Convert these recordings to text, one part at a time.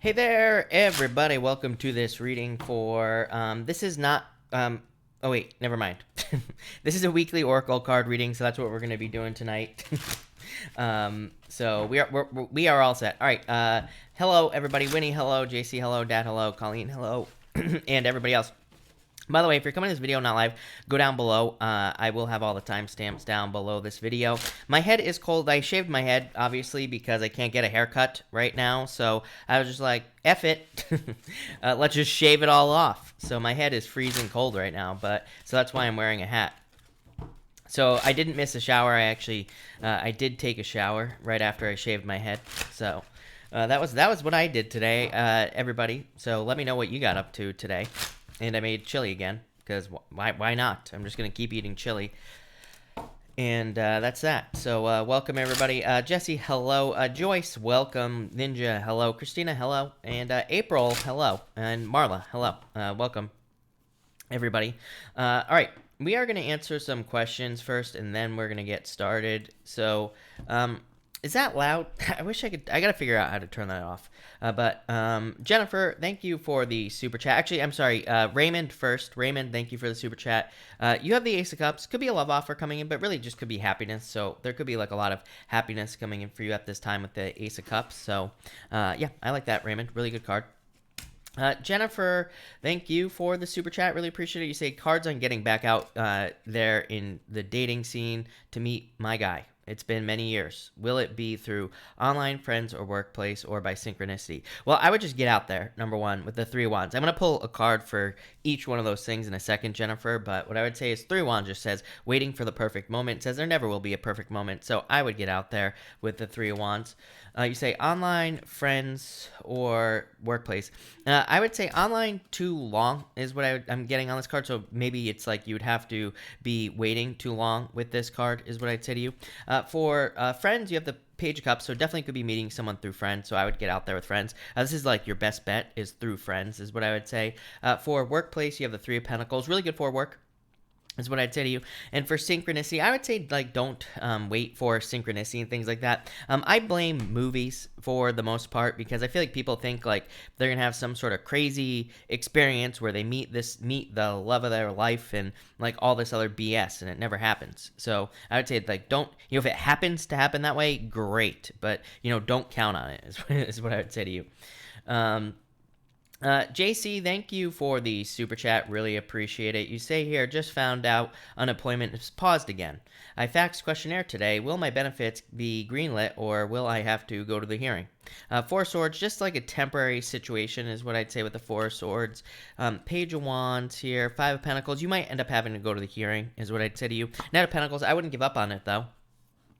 Hey there, everybody. Welcome to this reading for, this is not, oh wait, never mind. This is a weekly Oracle card reading, so that's what we're going to be doing tonight. So we are all set. All right, hello, everybody. Winnie, hello. JC, hello. Dad, hello. Colleen, hello. And everybody else. By the way, if you're coming to this video not live, go down below. I will have all the timestamps down below this video. My head is cold. I shaved my head, obviously, because I can't get a haircut right now. So I was just like, F it. Let's just shave it all off. So my head is freezing cold right now. So that's why I'm wearing a hat. So I didn't miss a shower. I did take a shower right after I shaved my head. So that was what I did today, everybody. So let me know what you got up to today. And I made chili again, because why not? I'm just going to keep eating chili. And that's that. So welcome, everybody. Jesse, hello. Joyce, welcome. Ninja, hello. Christina, hello. And April, hello. And Marla, hello. Welcome, everybody. All right. We are going to answer some questions first, and then we're going to get started. So, is that loud? I wish I could. I got to figure out how to turn that off. But Jennifer, thank you for the super chat. Actually, I'm sorry. Raymond first. Raymond, thank you for the super chat. You have the Ace of Cups. Could be a love offer coming in, but really just could be happiness. So there could be like a lot of happiness coming in for you at this time with the Ace of Cups. So yeah, I like that, Raymond. Really good card. Jennifer, thank you for the super chat. Really appreciate it. You say cards on getting back out there in the dating scene to meet my guy. It's been many years. Will it be through online friends or workplace or by synchronicity? Well, I would just get out there, number one, with the 3 wands. I'm going to pull a card for each one of those things in a second, Jennifer, but what I would say is 3 wands just says waiting for the perfect moment. It says there never will be a perfect moment, so I would get out there with the 3 wands. You say online, friends, or workplace. I would say online too long is what I'm getting on this card. So maybe it's like you would have to be waiting too long with this card is what I'd say to you. For friends, you have the Page of Cups. So definitely could be meeting someone through friends. So I would get out there with friends. This is like your best bet is through friends is what I would say. For workplace, you have the 3 of Pentacles. Really good for work. Is what I'd say to you. And for synchronicity, I would say, like, don't wait for synchronicity and things like that. I blame movies for the most part because I feel like people think, like, they're going to have some sort of crazy experience where they meet the love of their life and, like, all this other BS, and it never happens. So I would say, like, don't, if it happens to happen that way, great. But, don't count on it is what I would say to you. JC, thank you for the super chat. Really appreciate it. You say here, just found out unemployment is paused again. I faxed questionnaire today. Will my benefits be greenlit or will I have to go to the hearing? 4 swords, just like a temporary situation is what I'd say with the 4 swords. Page of wands here, 5 of pentacles. You might end up having to go to the hearing is what I'd say to you. Knight of pentacles, I wouldn't give up on it though.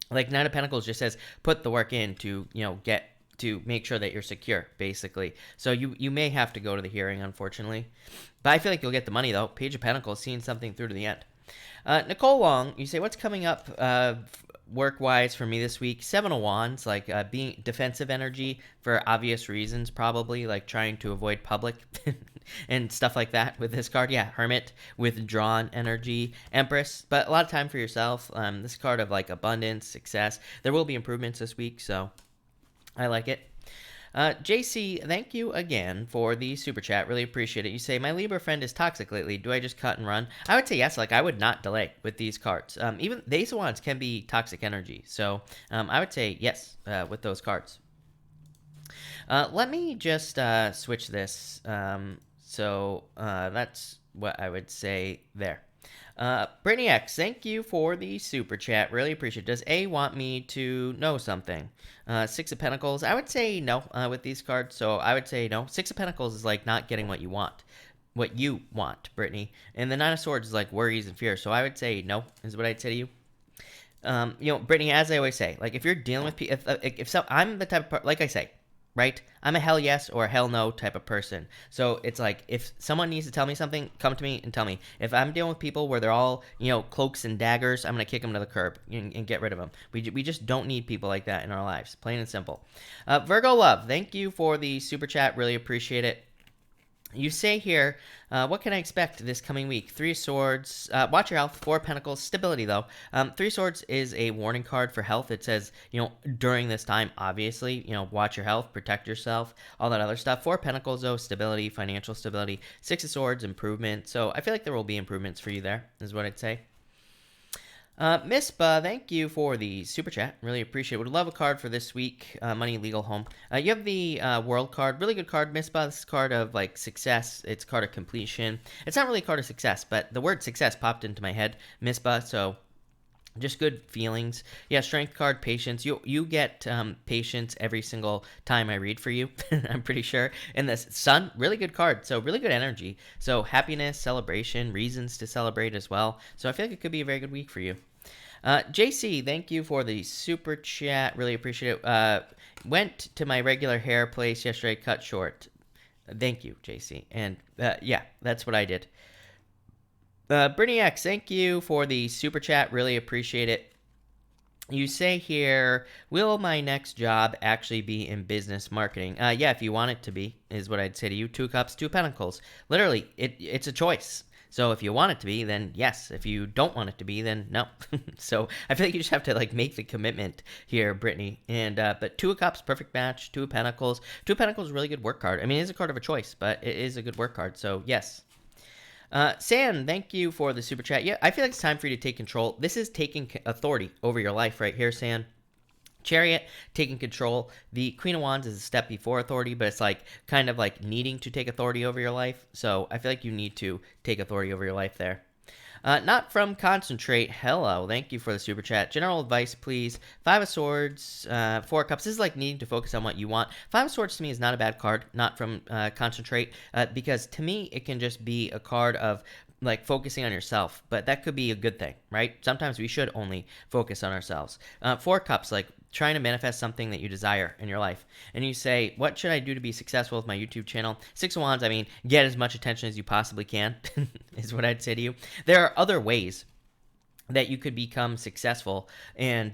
Like Knight of pentacles just says put the work in to, to make sure that you're secure, basically. So you may have to go to the hearing, unfortunately. But I feel like you'll get the money, though. Page of Pentacles, seeing something through to the end. Nicole Long, you say, what's coming up work-wise for me this week? 7 of Wands, like being defensive energy for obvious reasons, probably, like trying to avoid public and stuff like that with this card. Yeah, Hermit, withdrawn energy, Empress, but a lot of time for yourself. This card of, like, abundance, success. There will be improvements this week, so I like it. JC, thank you again for the super chat. Really appreciate it. You say, my Libra friend is toxic lately. Do I just cut and run? I would say yes. Like, I would not delay with these cards. Even the Ace of Wands can be toxic energy. So I would say yes with those cards. Let me just switch this. So that's what I would say there. Brittany X, thank you for the super chat. Really appreciate it. Does A want me to know something? 6 of Pentacles, I would say no with these cards. So I would say no. 6 of Pentacles is like not getting what you want. What you want, Brittany. And the 9 of Swords is like worries and fears. So I would say no is what I'd say to you. Brittany, as I always say, like if you're dealing with people, I'm the type of, like I say, right? I'm a hell yes or a hell no type of person. So it's like if someone needs to tell me something, come to me and tell me. If I'm dealing with people where they're all, cloaks and daggers, I'm going to kick them to the curb and get rid of them. We just don't need people like that in our lives. Plain and simple. Virgo Love, thank you for the super chat. Really appreciate it. You say here, what can I expect this coming week? Three Swords, watch your health. Four Pentacles, stability though. Three Swords is a warning card for health. It says, during this time, obviously, watch your health, protect yourself, all that other stuff. Four Pentacles though, stability, financial stability. Six of Swords, improvement. So I feel like there will be improvements for you there, is what I'd say. Mispa, thank you for the super chat. Really appreciate it. Would love a card for this week. Money, legal, home. You have the world card. Really good card, Mispa. This is a card of like success. It's a card of completion. It's not really a card of success, but the word success popped into my head, Mispa. So just good feelings. Yeah, strength card, patience. You get patience every single time I read for you. I'm pretty sure. And the sun, really good card. So really good energy. So happiness, celebration, reasons to celebrate as well. So I feel like it could be a very good week for you. JC, thank you for the super chat. Really appreciate it. Went to my regular hair place yesterday, cut short. Thank you, JC. And yeah, that's what I did. Brittany X, thank you for the super chat. Really appreciate it. You say here, will my next job actually be in business marketing? Yeah, if you want it to be, is what I'd say to you. Two cups, two pentacles. Literally, it's a choice. So if you want it to be, then yes. If you don't want it to be, then no. So I feel like you just have to like make the commitment here, Brittany. And but two of cups, perfect match. Two of pentacles. Two of pentacles, really good work card. I mean, it is a card of a choice, but it is a good work card. So yes. San, thank you for the super chat. Yeah, I feel like it's time for you to take control. This is taking authority over your life right here, San. Chariot, taking control. The Queen of Wands is a step before authority, but it's like kind of like needing to take authority over your life. So I feel like you need to take authority over your life there. Not from Concentrate. Hello. Thank you for the super chat. General advice, please. Five of Swords, Four of Cups. This is like needing to focus on what you want. Five of Swords to me is not a bad card. Not from Concentrate. Because to me, it can just be a card of like focusing on yourself, but that could be a good thing, right? Sometimes we should only focus on ourselves. Four Cups, like trying to manifest something that you desire in your life. And you say, what should I do to be successful with my YouTube channel? Six of Wands, I mean, get as much attention as you possibly can, is what I'd say to you. There are other ways that you could become successful and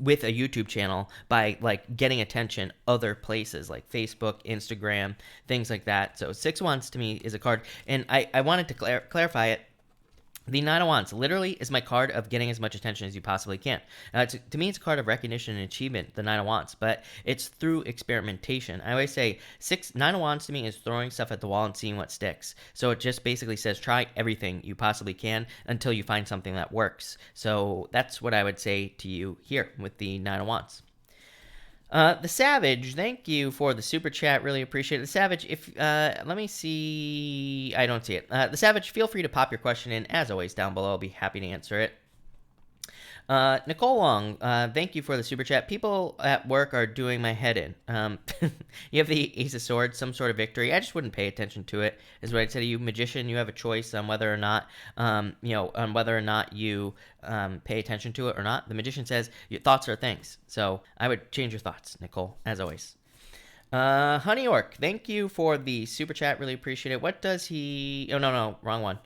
with a YouTube channel by like getting attention other places like Facebook, Instagram, things like that. So Six of Wands to me is a card, and I wanted to clarify it. The Nine of Wands literally is my card of getting as much attention as you possibly can. To me, it's a card of recognition and achievement, the Nine of Wands, but it's through experimentation. I always say Nine of Wands to me is throwing stuff at the wall and seeing what sticks. So it just basically says try everything you possibly can until you find something that works. So that's what I would say to you here with the Nine of Wands. The Savage, thank you for the super chat. Really appreciate it. The Savage, if let me see, I don't see it. The Savage, feel free to pop your question in as always down below. I'll be happy to answer it. Nicole Long, thank you for the super chat. People at work are doing my head in. You have the Ace of Swords, some sort of victory. I just wouldn't pay attention to it, is what I'd say to you. Magician, you have a choice on whether or not, on whether or not you pay attention to it or not. The Magician says your thoughts are things. So I would change your thoughts, Nicole, as always. Honey Orc, thank you for the super chat. Really appreciate it. What does he... Oh, no, wrong one.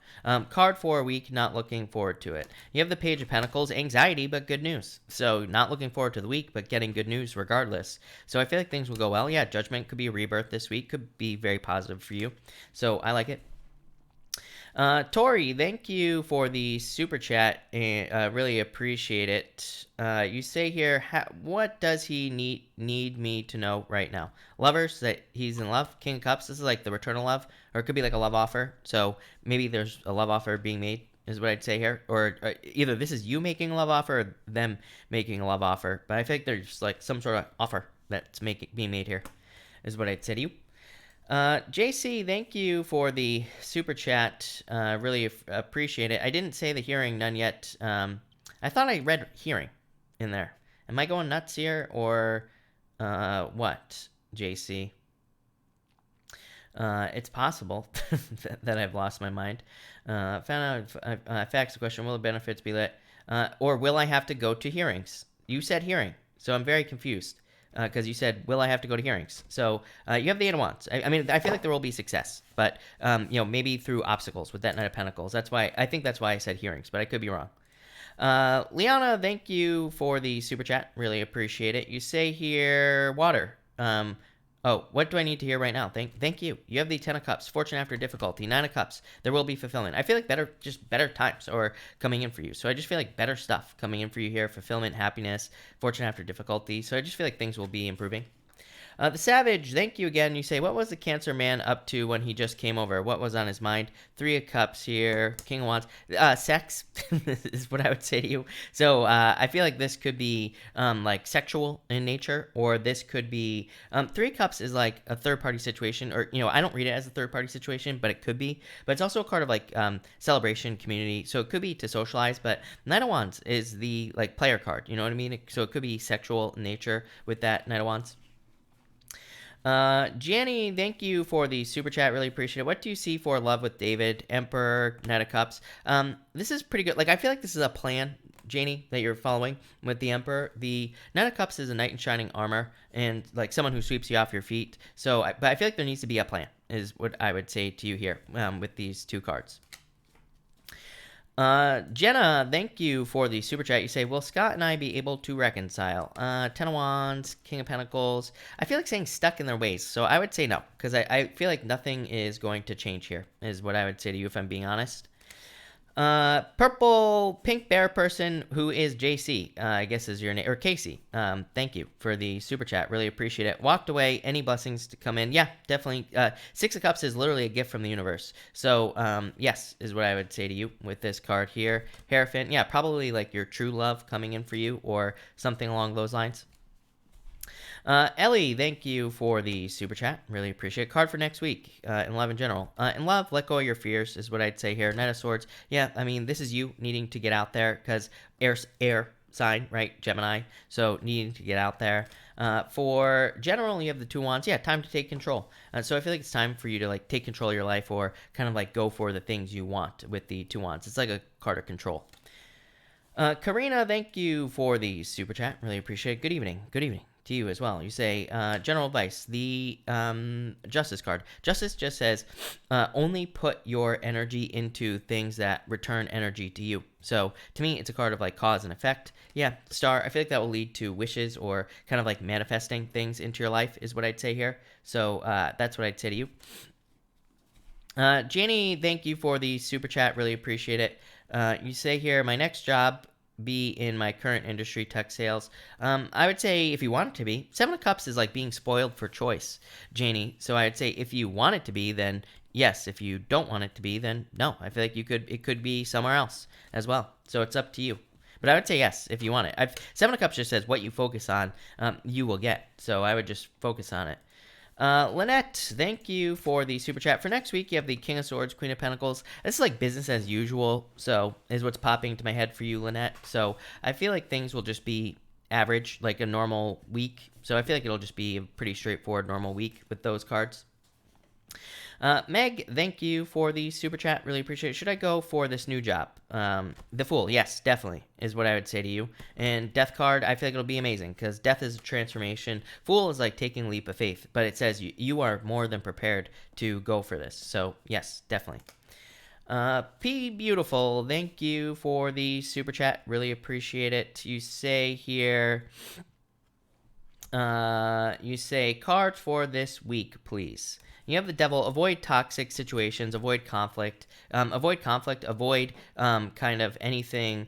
Card for a week, not looking forward to it. You have the Page of Pentacles, anxiety, but good news. So not looking forward to the week, but getting good news regardless. So I feel like things will go well. Yeah, Judgment could be a rebirth this week. Could be very positive for you. So I like it. Tori, thank you for the super chat. Really appreciate it. You say here, what does he need me to know right now? Lovers, that he's in love. King of Cups, this is like the return of love, or it could be like a love offer. So maybe there's a love offer being made, is what I'd say here. Or either this is you making a love offer or them making a love offer. But I think there's like some sort of offer that's being made here, is what I'd say to you. JC, thank you for the super chat. Really appreciate it. I didn't say the hearing, none yet. I thought I read hearing in there. Am I going nuts here or what, JC? It's possible that I've lost my mind. Found out facts the question, will the benefits be lit? Or will I have to go to hearings? You said hearing, so I'm very confused. Because you said, will I have to go to hearings? So you have the Eight of Wands. I mean, I feel like there will be success, but maybe through obstacles with that Knight of Pentacles. I think that's why I said hearings, but I could be wrong. Liana, thank you for the super chat. Really appreciate it. You say here, water. Oh, what do I need to hear right now? Thank you. You have the Ten of Cups, Fortune after difficulty, Nine of Cups. There will be fulfillment. I feel like better times or coming in for you. So I just feel like better stuff coming in for you here. Fulfillment, happiness, Fortune after difficulty. So I just feel like things will be improving. The Savage, thank you again. You say, what was the Cancer man up to when he just came over? What was on his mind? Three of Cups here, King of Wands. Sex is what I would say to you. So I feel like this could be like sexual in nature, or this could be Three of Cups is like a third-party situation, or I don't read it as a third-party situation, but it could be. But it's also a card of like celebration, community. So it could be to socialize. But Knight of Wands is the like player card. You know what I mean? So it could be sexual in nature with that Knight of Wands. Janny, thank you for the super chat. Really appreciate it. What do you see for Love with David, Emperor, Knight of Cups? This is pretty good. Like, I feel like this is a plan, Janie, that you're following with the Emperor. The Knight of Cups is a knight in shining armor and like someone who sweeps you off your feet. So, but I feel like there needs to be a plan, is what I would say to you here with these two cards. Jenna, thank you for the super chat. You say, will Scott and I be able to reconcile? Ten of Wands, King of Pentacles. I feel like saying stuck in their ways, so I would say no, because I feel like nothing is going to change here, is what I would say to you if I'm being honest. Purple pink bear person who is JC, I guess is your name, or Casey. Thank you for the super chat. Really appreciate it. Walked away. Any blessings to come in? Yeah, definitely. Six of Cups is literally a gift from the universe. So, yes, is what I would say to you with this card here. Hierophant, yeah, probably like your true love coming in for you or something along those lines. Ellie, thank you for the super chat. Really appreciate it. Card for next week in love in general. In love, let go of your fears is what I'd say here. Knight of Swords. Yeah, I mean, this is you needing to get out there because air sign, right? Gemini. So needing to get out there. For general, you have the Two Wands. Yeah, time to take control. So I feel like it's time for you to like take control of your life or kind of like go for the things you want with the Two Wands. It's like a card of control. Karina, thank you for the super chat. Really appreciate it. Good evening. Good evening to you as well. You say, general advice, the Justice card. Justice just says, only put your energy into things that return energy to you. So to me, it's a card of like cause and effect. Yeah, Star, I feel like that will lead to wishes or kind of like manifesting things into your life is what I'd say here. So that's what I'd say to you. Janie, thank you for the super chat. Really appreciate it. You say here, my next job be in my current industry, tech sales. I would say if you want it to be. Seven of Cups is like being spoiled for choice, Janie. So I'd say if you want it to be, then yes. If you don't want it to be, then no. I feel like it could be somewhere else as well. So it's up to you. But I would say yes if you want it. Seven of Cups just says what you focus on, you will get. So I would just focus on it. Lynette, thank you for the super chat. For next week, you have the King of Swords, Queen of Pentacles. This is like business as usual, so is what's popping into my head for you, Lynette. So I feel like things will just be average, like a normal week. So I feel like it'll just be a pretty straightforward normal week with those cards. Meg, thank you for the super chat. Really appreciate it. Should I go for this new job? The Fool, yes, definitely is what I would say to you. And Death card, I feel like it'll be amazing because Death is a transformation. Fool is like taking a leap of faith, but it says you are more than prepared to go for this. So yes, definitely. P Beautiful, thank you for the super chat. Really appreciate it. You say here, you say cards for this week, please. You have the Devil. Avoid toxic situations. Avoid conflict. Avoid kind of anything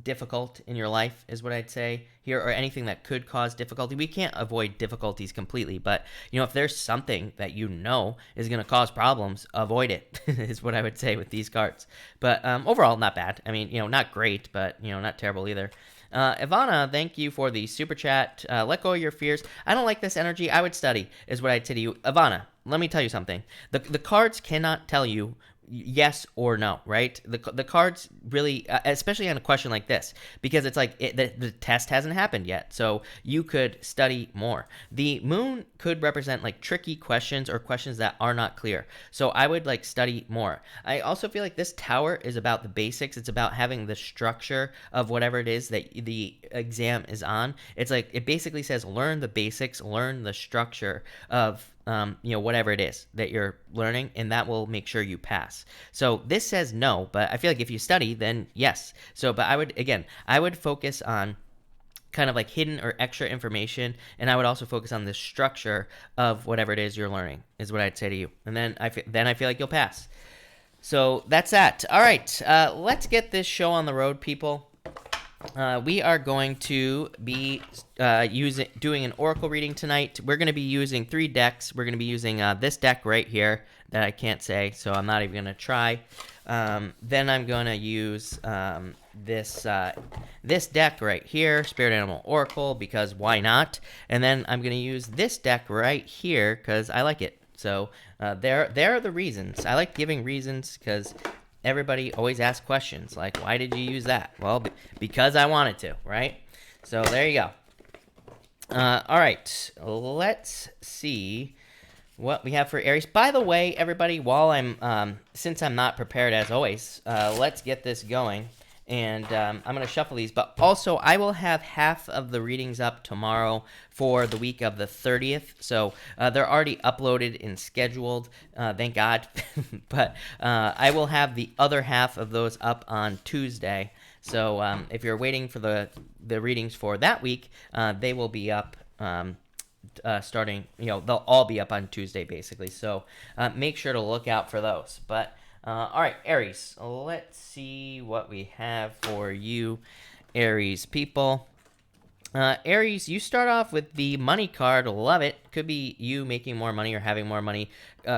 difficult in your life is what I'd say here, or anything that could cause difficulty. We can't avoid difficulties completely, but if there's something that is going to cause problems, avoid it is what I would say with these cards. But overall, not bad. I mean, not great, but not terrible either. Ivana, thank you for the super chat. Let go of your fears. I don't like this energy. I would study, is what I'd say to you. Ivana, let me tell you something. The cards cannot tell you yes or no, right? The cards really, especially on a question like this, because it's like the test hasn't happened yet, so you could study more. The moon could represent like tricky questions or questions that are not clear, so I would like study more. I also feel like this tower is about the basics. It's about having the structure of whatever it is that the exam is on. It's like it basically says learn the basics, learn the structure of whatever it is that you're learning, and that will make sure you pass. So this says no, but I feel like if you study, then yes. So, but I would focus on kind of like hidden or extra information, and I would also focus on the structure of whatever it is you're learning, is what I'd say to you. And then I feel like you'll pass. So that's that. All right, let's get this show on the road, people. We are going to be doing an oracle reading tonight. We're going to be using 3 decks. We're going to be using this deck right here that I can't say, so I'm not even going to try. Then I'm going to use this deck right here, Spirit Animal Oracle, because why not? And then I'm going to use this deck right here because I like it. So there are the reasons. I like giving reasons because everybody always asks questions like, why did you use that? Well, because I wanted to, right? So there you go. All right, let's see what we have for Aries. By the way, everybody, while since I'm not prepared as always, let's get this going. And I'm going to shuffle these. But also, I will have half of the readings up tomorrow for the week of the 30th. So they're already uploaded and scheduled. Thank God. But I will have the other half of those up on Tuesday. So if you're waiting for the readings for that week, they will be up starting, they'll all be up on Tuesday, basically. So make sure to look out for those. But all right, Aries, let's see what we have for you, Aries people. Aries, you start off with the money card. Love it. Could be you making more money or having more money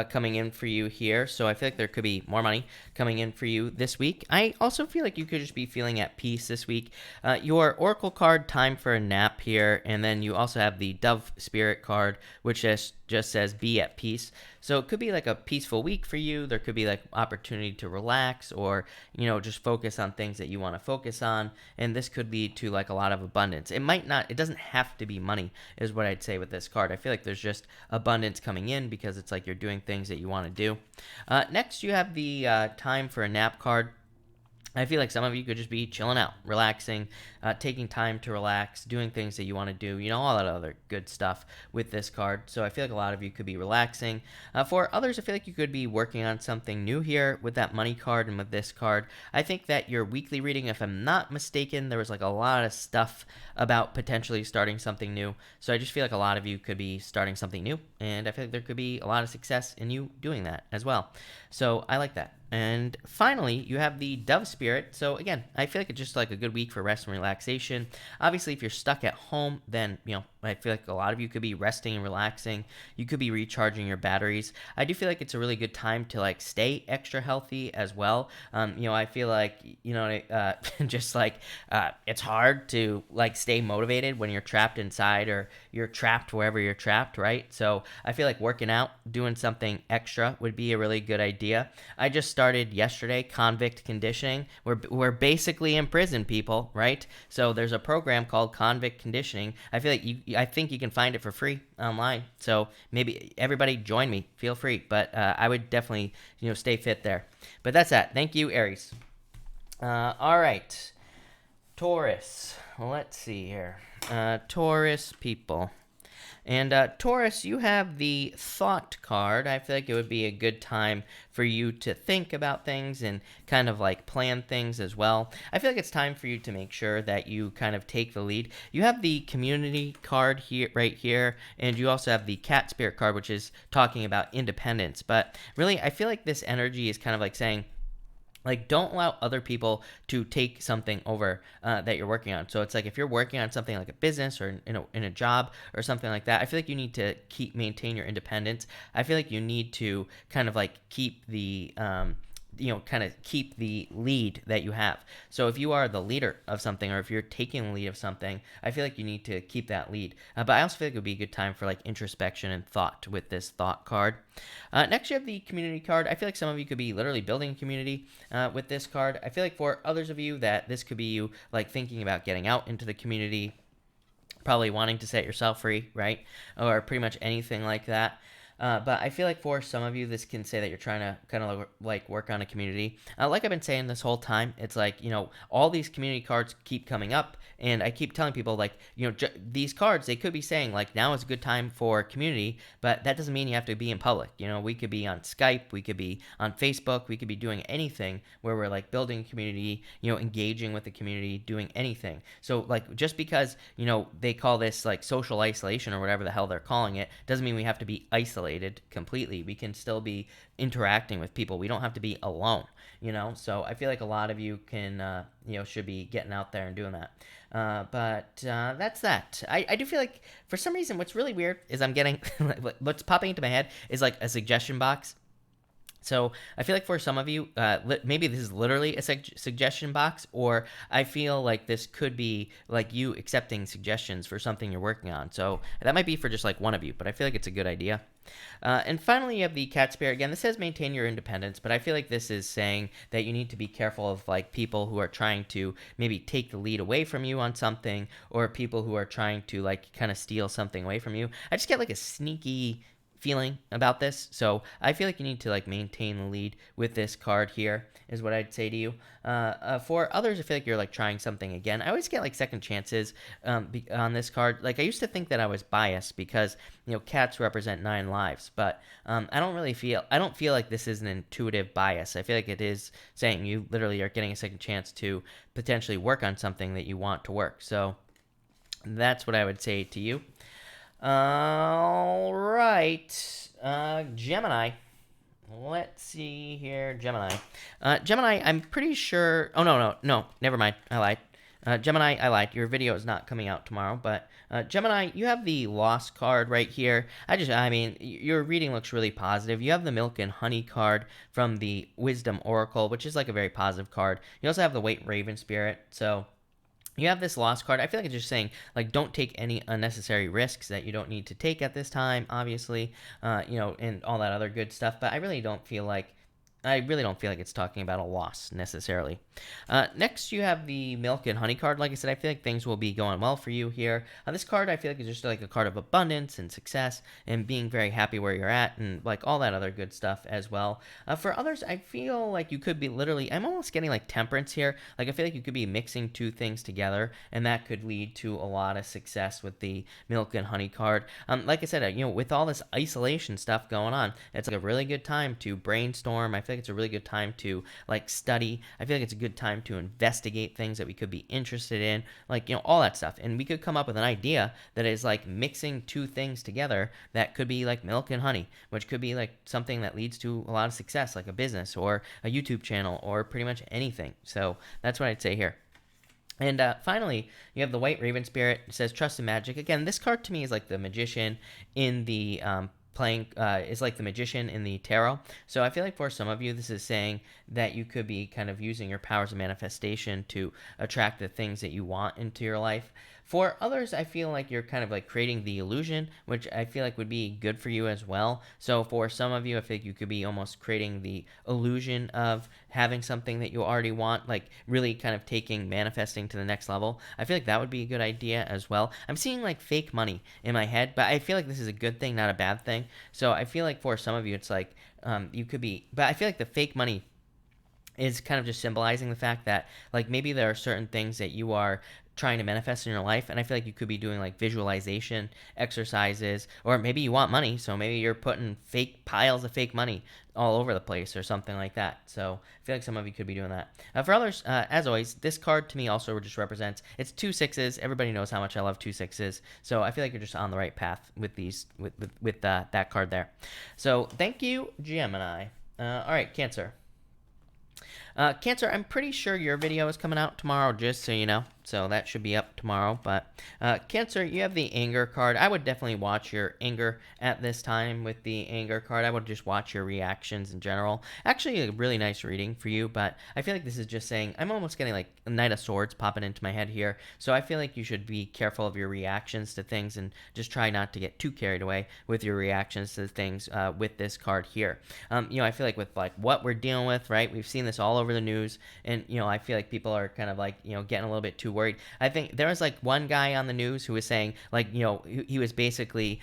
coming in for you here. So I feel like there could be more money coming in for you this week. I also feel like you could just be feeling at peace this week. Your Oracle card, Time for a Nap here. And then you also have the Dove Spirit card, which just says be at peace. So it could be like a peaceful week for you. There could be like opportunity to relax or, just focus on things that you want to focus on. And this could lead to like a lot of abundance. It doesn't have to be money is what I'd say with this card. I feel like there's just abundance coming in because it's like you're doing things that you want to do. Next, you have the Time for a Nap card. I feel like some of you could just be chilling out, relaxing, taking time to relax, doing things that you want to do, all that other good stuff with this card. So I feel like a lot of you could be relaxing. For others, I feel like you could be working on something new here with that money card and with this card. I think that your weekly reading, if I'm not mistaken, there was like a lot of stuff about potentially starting something new. So I just feel like a lot of you could be starting something new, and I feel like there could be a lot of success in you doing that as well. So I like that. And finally, you have the Dove Spirit. So again, I feel like it's just like a good week for rest and relaxation. Obviously, if you're stuck at home, then, I feel like a lot of you could be resting and relaxing. You could be recharging your batteries. I do feel like it's a really good time to like stay extra healthy as well. I feel like, just like it's hard to like stay motivated when you're trapped inside or you're trapped wherever you're trapped, right? So I feel like working out, doing something extra would be a really good idea. I just started yesterday, convict conditioning. We're basically in prison, people, right? So there's a program called convict conditioning. I feel like I think you can find it for free online. So maybe everybody join me. Feel free. But I would definitely, stay fit there. But that's that. Thank you, Aries. All right. Taurus. Let's see here. Taurus people. And Taurus, you have the Thought card. I feel like it would be a good time for you to think about things and kind of like plan things as well. I feel like it's time for you to make sure that you kind of take the lead. You have the Community card here, right here, and you also have the Cat Spirit card, which is talking about independence. But really, I feel like this energy is kind of like saying, like, don't allow other people to take something over that you're working on. So it's like if you're working on something like a business or in a job or something like that, I feel like you need to maintain your independence. I feel like you need to kind of like keep the keep the lead that you have. So if you are the leader of something or if you're taking the lead of something, I feel like you need to keep that lead. But I also feel like it would be a good time for like introspection and thought with this Thought card. Next, you have the Community card. I feel like some of you could be literally building a community with this card. I feel like for others of you that this could be you like thinking about getting out into the community, probably wanting to set yourself free, right? Or pretty much anything like that. But I feel like for some of you, this can say that you're trying to kind of like work on a community. Like I've been saying this whole time, it's like, all these community cards keep coming up, and I keep telling people, like, these cards, they could be saying, like, now is a good time for community, but that doesn't mean you have to be in public. We could be on Skype, we could be on Facebook, we could be doing anything where we're like building a community, engaging with the community, doing anything. So, like, just because, they call this like social isolation or whatever the hell they're calling it, doesn't mean we have to be isolated completely. We can still be interacting with people. We don't have to be alone, so I feel like a lot of you can should be getting out there and doing that. But that's that. I do feel like for some reason what's really weird is I'm getting what's popping into my head is like a suggestion box. So I feel like for some of you, maybe this is literally a suggestion box, or I feel like this could be like you accepting suggestions for something you're working on. So that might be for just like one of you, but I feel like it's a good idea. And finally, you have the cat spirit. Again, this says maintain your independence, but I feel like this is saying that you need to be careful of like people who are trying to maybe take the lead away from you on something, or people who are trying to like kind of steal something away from you. I just get like a sneaky feeling about this, so I feel like you need to like maintain the lead with this card here, is what I'd say to you. For others, I feel like you're like trying something again. I always get like second chances on this card. Like I used to think that I was biased because cats represent 9 lives, but I don't feel like this is an intuitive bias. I feel like it is saying you literally are getting a second chance to potentially work on something that you want to work. So that's what I would say to you. All right, Gemini. Let's see here, Gemini. Gemini, I'm pretty sure. Oh no, never mind. I lied. Gemini, I lied. Your video is not coming out tomorrow, but Gemini, you have the Lost card right here. I mean, your reading looks really positive. You have the Milk and Honey card from the Wisdom Oracle, which is like a very positive card. You also have the White Raven Spirit, so. You have this Lost card. I feel like it's just saying, like, don't take any unnecessary risks that you don't need to take at this time, obviously, and all that other good stuff. But I really don't feel like it's talking about a loss necessarily. Next, you have the Milk and Honey card. Like I said, I feel like things will be going well for you here. This card, I feel like, is just like a card of abundance and success and being very happy where you're at and like all that other good stuff as well. For others, I feel like you could be literally, I'm almost getting like temperance here. Like I feel like you could be mixing two things together, and that could lead to a lot of success with the Milk and Honey card. Like I said, with all this isolation stuff going on, it's like a really good time to brainstorm. I feel like it's a really good time to like study. I feel like it's a good time to investigate things that we could be interested in, like all that stuff, and we could come up with an idea that is like mixing two things together that could be like milk and honey, which could be like something that leads to a lot of success, like a business or a YouTube channel or pretty much anything. So that's what I'd say here. And finally, you have the White Raven Spirit. It says trust in magic. Again, this card to me is like the magician in the is like the magician in the tarot. So I feel like for some of you, this is saying that you could be kind of using your powers of manifestation to attract the things that you want into your life. For others, I feel like you're kind of like creating the illusion, which I feel like would be good for you as well. So for some of you, I think you could be almost creating the illusion of having something that you already want, like really kind of taking manifesting to the next level. I feel like that would be a good idea as well. I'm seeing like fake money in my head, but I feel like this is a good thing, not a bad thing. So I feel like for some of you, it's like you could be, but I feel like the fake money is kind of just symbolizing the fact that like maybe there are certain things that you are trying to manifest in your life, and I feel like you could be doing like visualization exercises, or maybe you want money, so maybe you're putting fake piles of fake money all over the place or something like that. So I feel like some of you could be doing that. For others, as always, this card to me also just represents, it's 2 6s. Everybody knows how much I love 2 6s, so I feel like you're just on the right path with these with that card there. So thank you, Gemini. All right, Cancer. Cancer, I'm pretty sure your video is coming out tomorrow, just so you know. So that should be up tomorrow. But Cancer, you have the anger card. I would definitely watch your anger at this time with the anger card. I would just watch your reactions in general. Actually, a really nice reading for you, but I feel like this is just saying, I'm almost getting like a Knight of Swords popping into my head here. So I feel like you should be careful of your reactions to things and just try not to get too carried away with your reactions to things with this card here. I feel like with like what we're dealing with, right? We've seen this all over over the news, and I feel like people are kind of like getting a little bit too worried. I think there was like one guy on the news who was saying like he was basically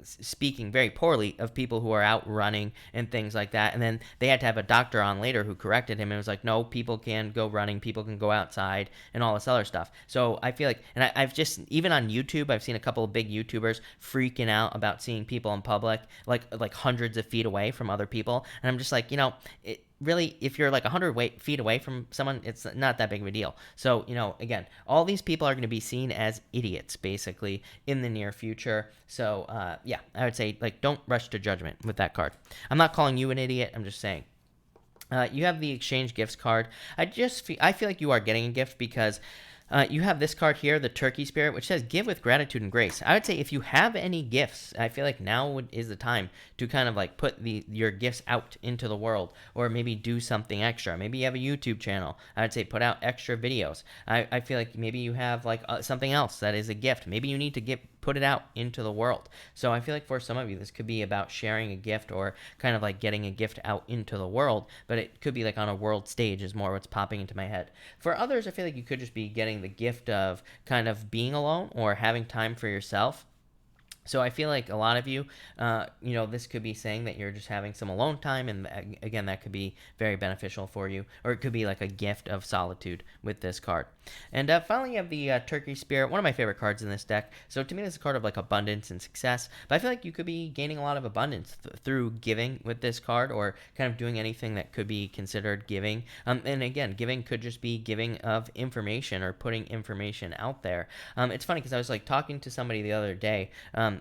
speaking very poorly of people who are out running and things like that, and then they had to have a doctor on later who corrected him and was like, no, people can go running, people can go outside, and all this other stuff. So I feel like, and I've just, even on YouTube, I've seen a couple of big YouTubers freaking out about seeing people in public like hundreds of feet away from other people, and I'm just like, it really, if you're like 100 feet away from someone, it's not that big of a deal. So again, all these people are going to be seen as idiots basically in the near future. So yeah, I would say like don't rush to judgment with that card. I'm not calling you an idiot, I'm just saying. You have the exchange gifts card. I feel like you are getting a gift because you have this card here, the Turkey Spirit, which says give with gratitude and grace. I would say if you have any gifts, I feel like now is the time to kind of like put your gifts out into the world, or maybe do something extra. Maybe you have a YouTube channel. I would say put out extra videos. I feel like maybe you have like something else that is a gift. Maybe you need to put it out into the world. So I feel like for some of you, this could be about sharing a gift or kind of like getting a gift out into the world, but it could be like on a world stage is more what's popping into my head. For others, I feel like you could just be getting the gift of kind of being alone or having time for yourself. So I feel like a lot of you, this could be saying that you're just having some alone time, and again, that could be very beneficial for you, or it could be like a gift of solitude with this card. And finally, you have the Turkey Spirit, one of my favorite cards in this deck. So to me, this is a card of like abundance and success, but I feel like you could be gaining a lot of abundance through giving with this card, or kind of doing anything that could be considered giving. And again, giving could just be giving of information or putting information out there. It's funny because I was like talking to somebody the other day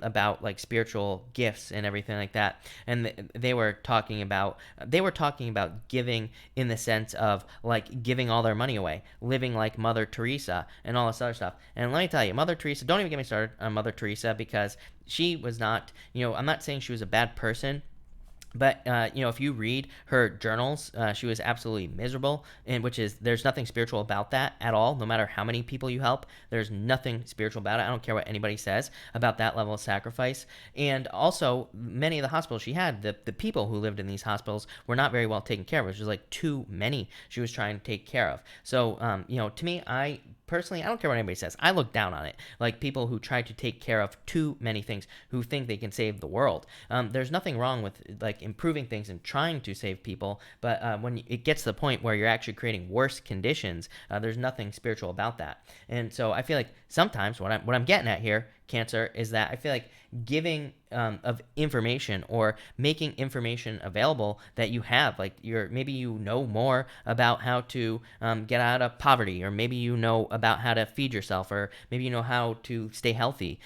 about like spiritual gifts and everything like that, and they were talking about giving in the sense of like giving all their money away, living like Mother Teresa and all this other stuff. And let me tell you, Mother Teresa, don't even get me started on Mother Teresa, because she was not, I'm not saying she was a bad person, but if you read her journals, she was absolutely miserable, and there's nothing spiritual about that at all. No matter how many people you help, there's nothing spiritual about it. I don't care what anybody says about that level of sacrifice. And also, many of the hospitals she had, the people who lived in these hospitals were not very well taken care of. It was like too many she was trying to take care of. So, to me, personally, I don't care what anybody says. I look down on it. Like people who try to take care of too many things, who think they can save the world. There's nothing wrong with like improving things and trying to save people, but when it gets to the point where you're actually creating worse conditions, there's nothing spiritual about that. And so I feel like sometimes what I'm getting at here, Cancer, is that I feel like giving of information or making information available that you have, like maybe you know more about how to get out of poverty, or maybe you know about how to feed yourself, or maybe you know how to stay healthy.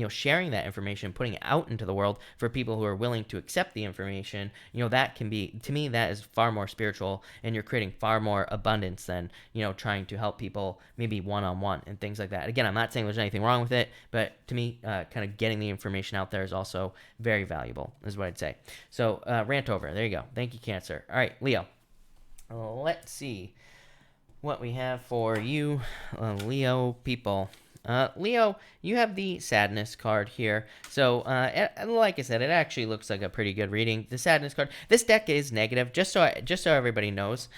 Sharing that information, putting it out into the world for people who are willing to accept the information, that can be, to me, that is far more spiritual, and you're creating far more abundance than trying to help people maybe one-on-one and things like that. Again, I'm not saying there's anything wrong with it, but to me, kind of getting the information out there is also very valuable, is what I'd say. So rant over. There you go. Thank you, Cancer. All right, Leo. Let's see what we have for you, Leo people. Leo, you have the Sadness card here. So, like I said, it actually looks like a pretty good reading. The Sadness card. This deck is negative, just so everybody knows.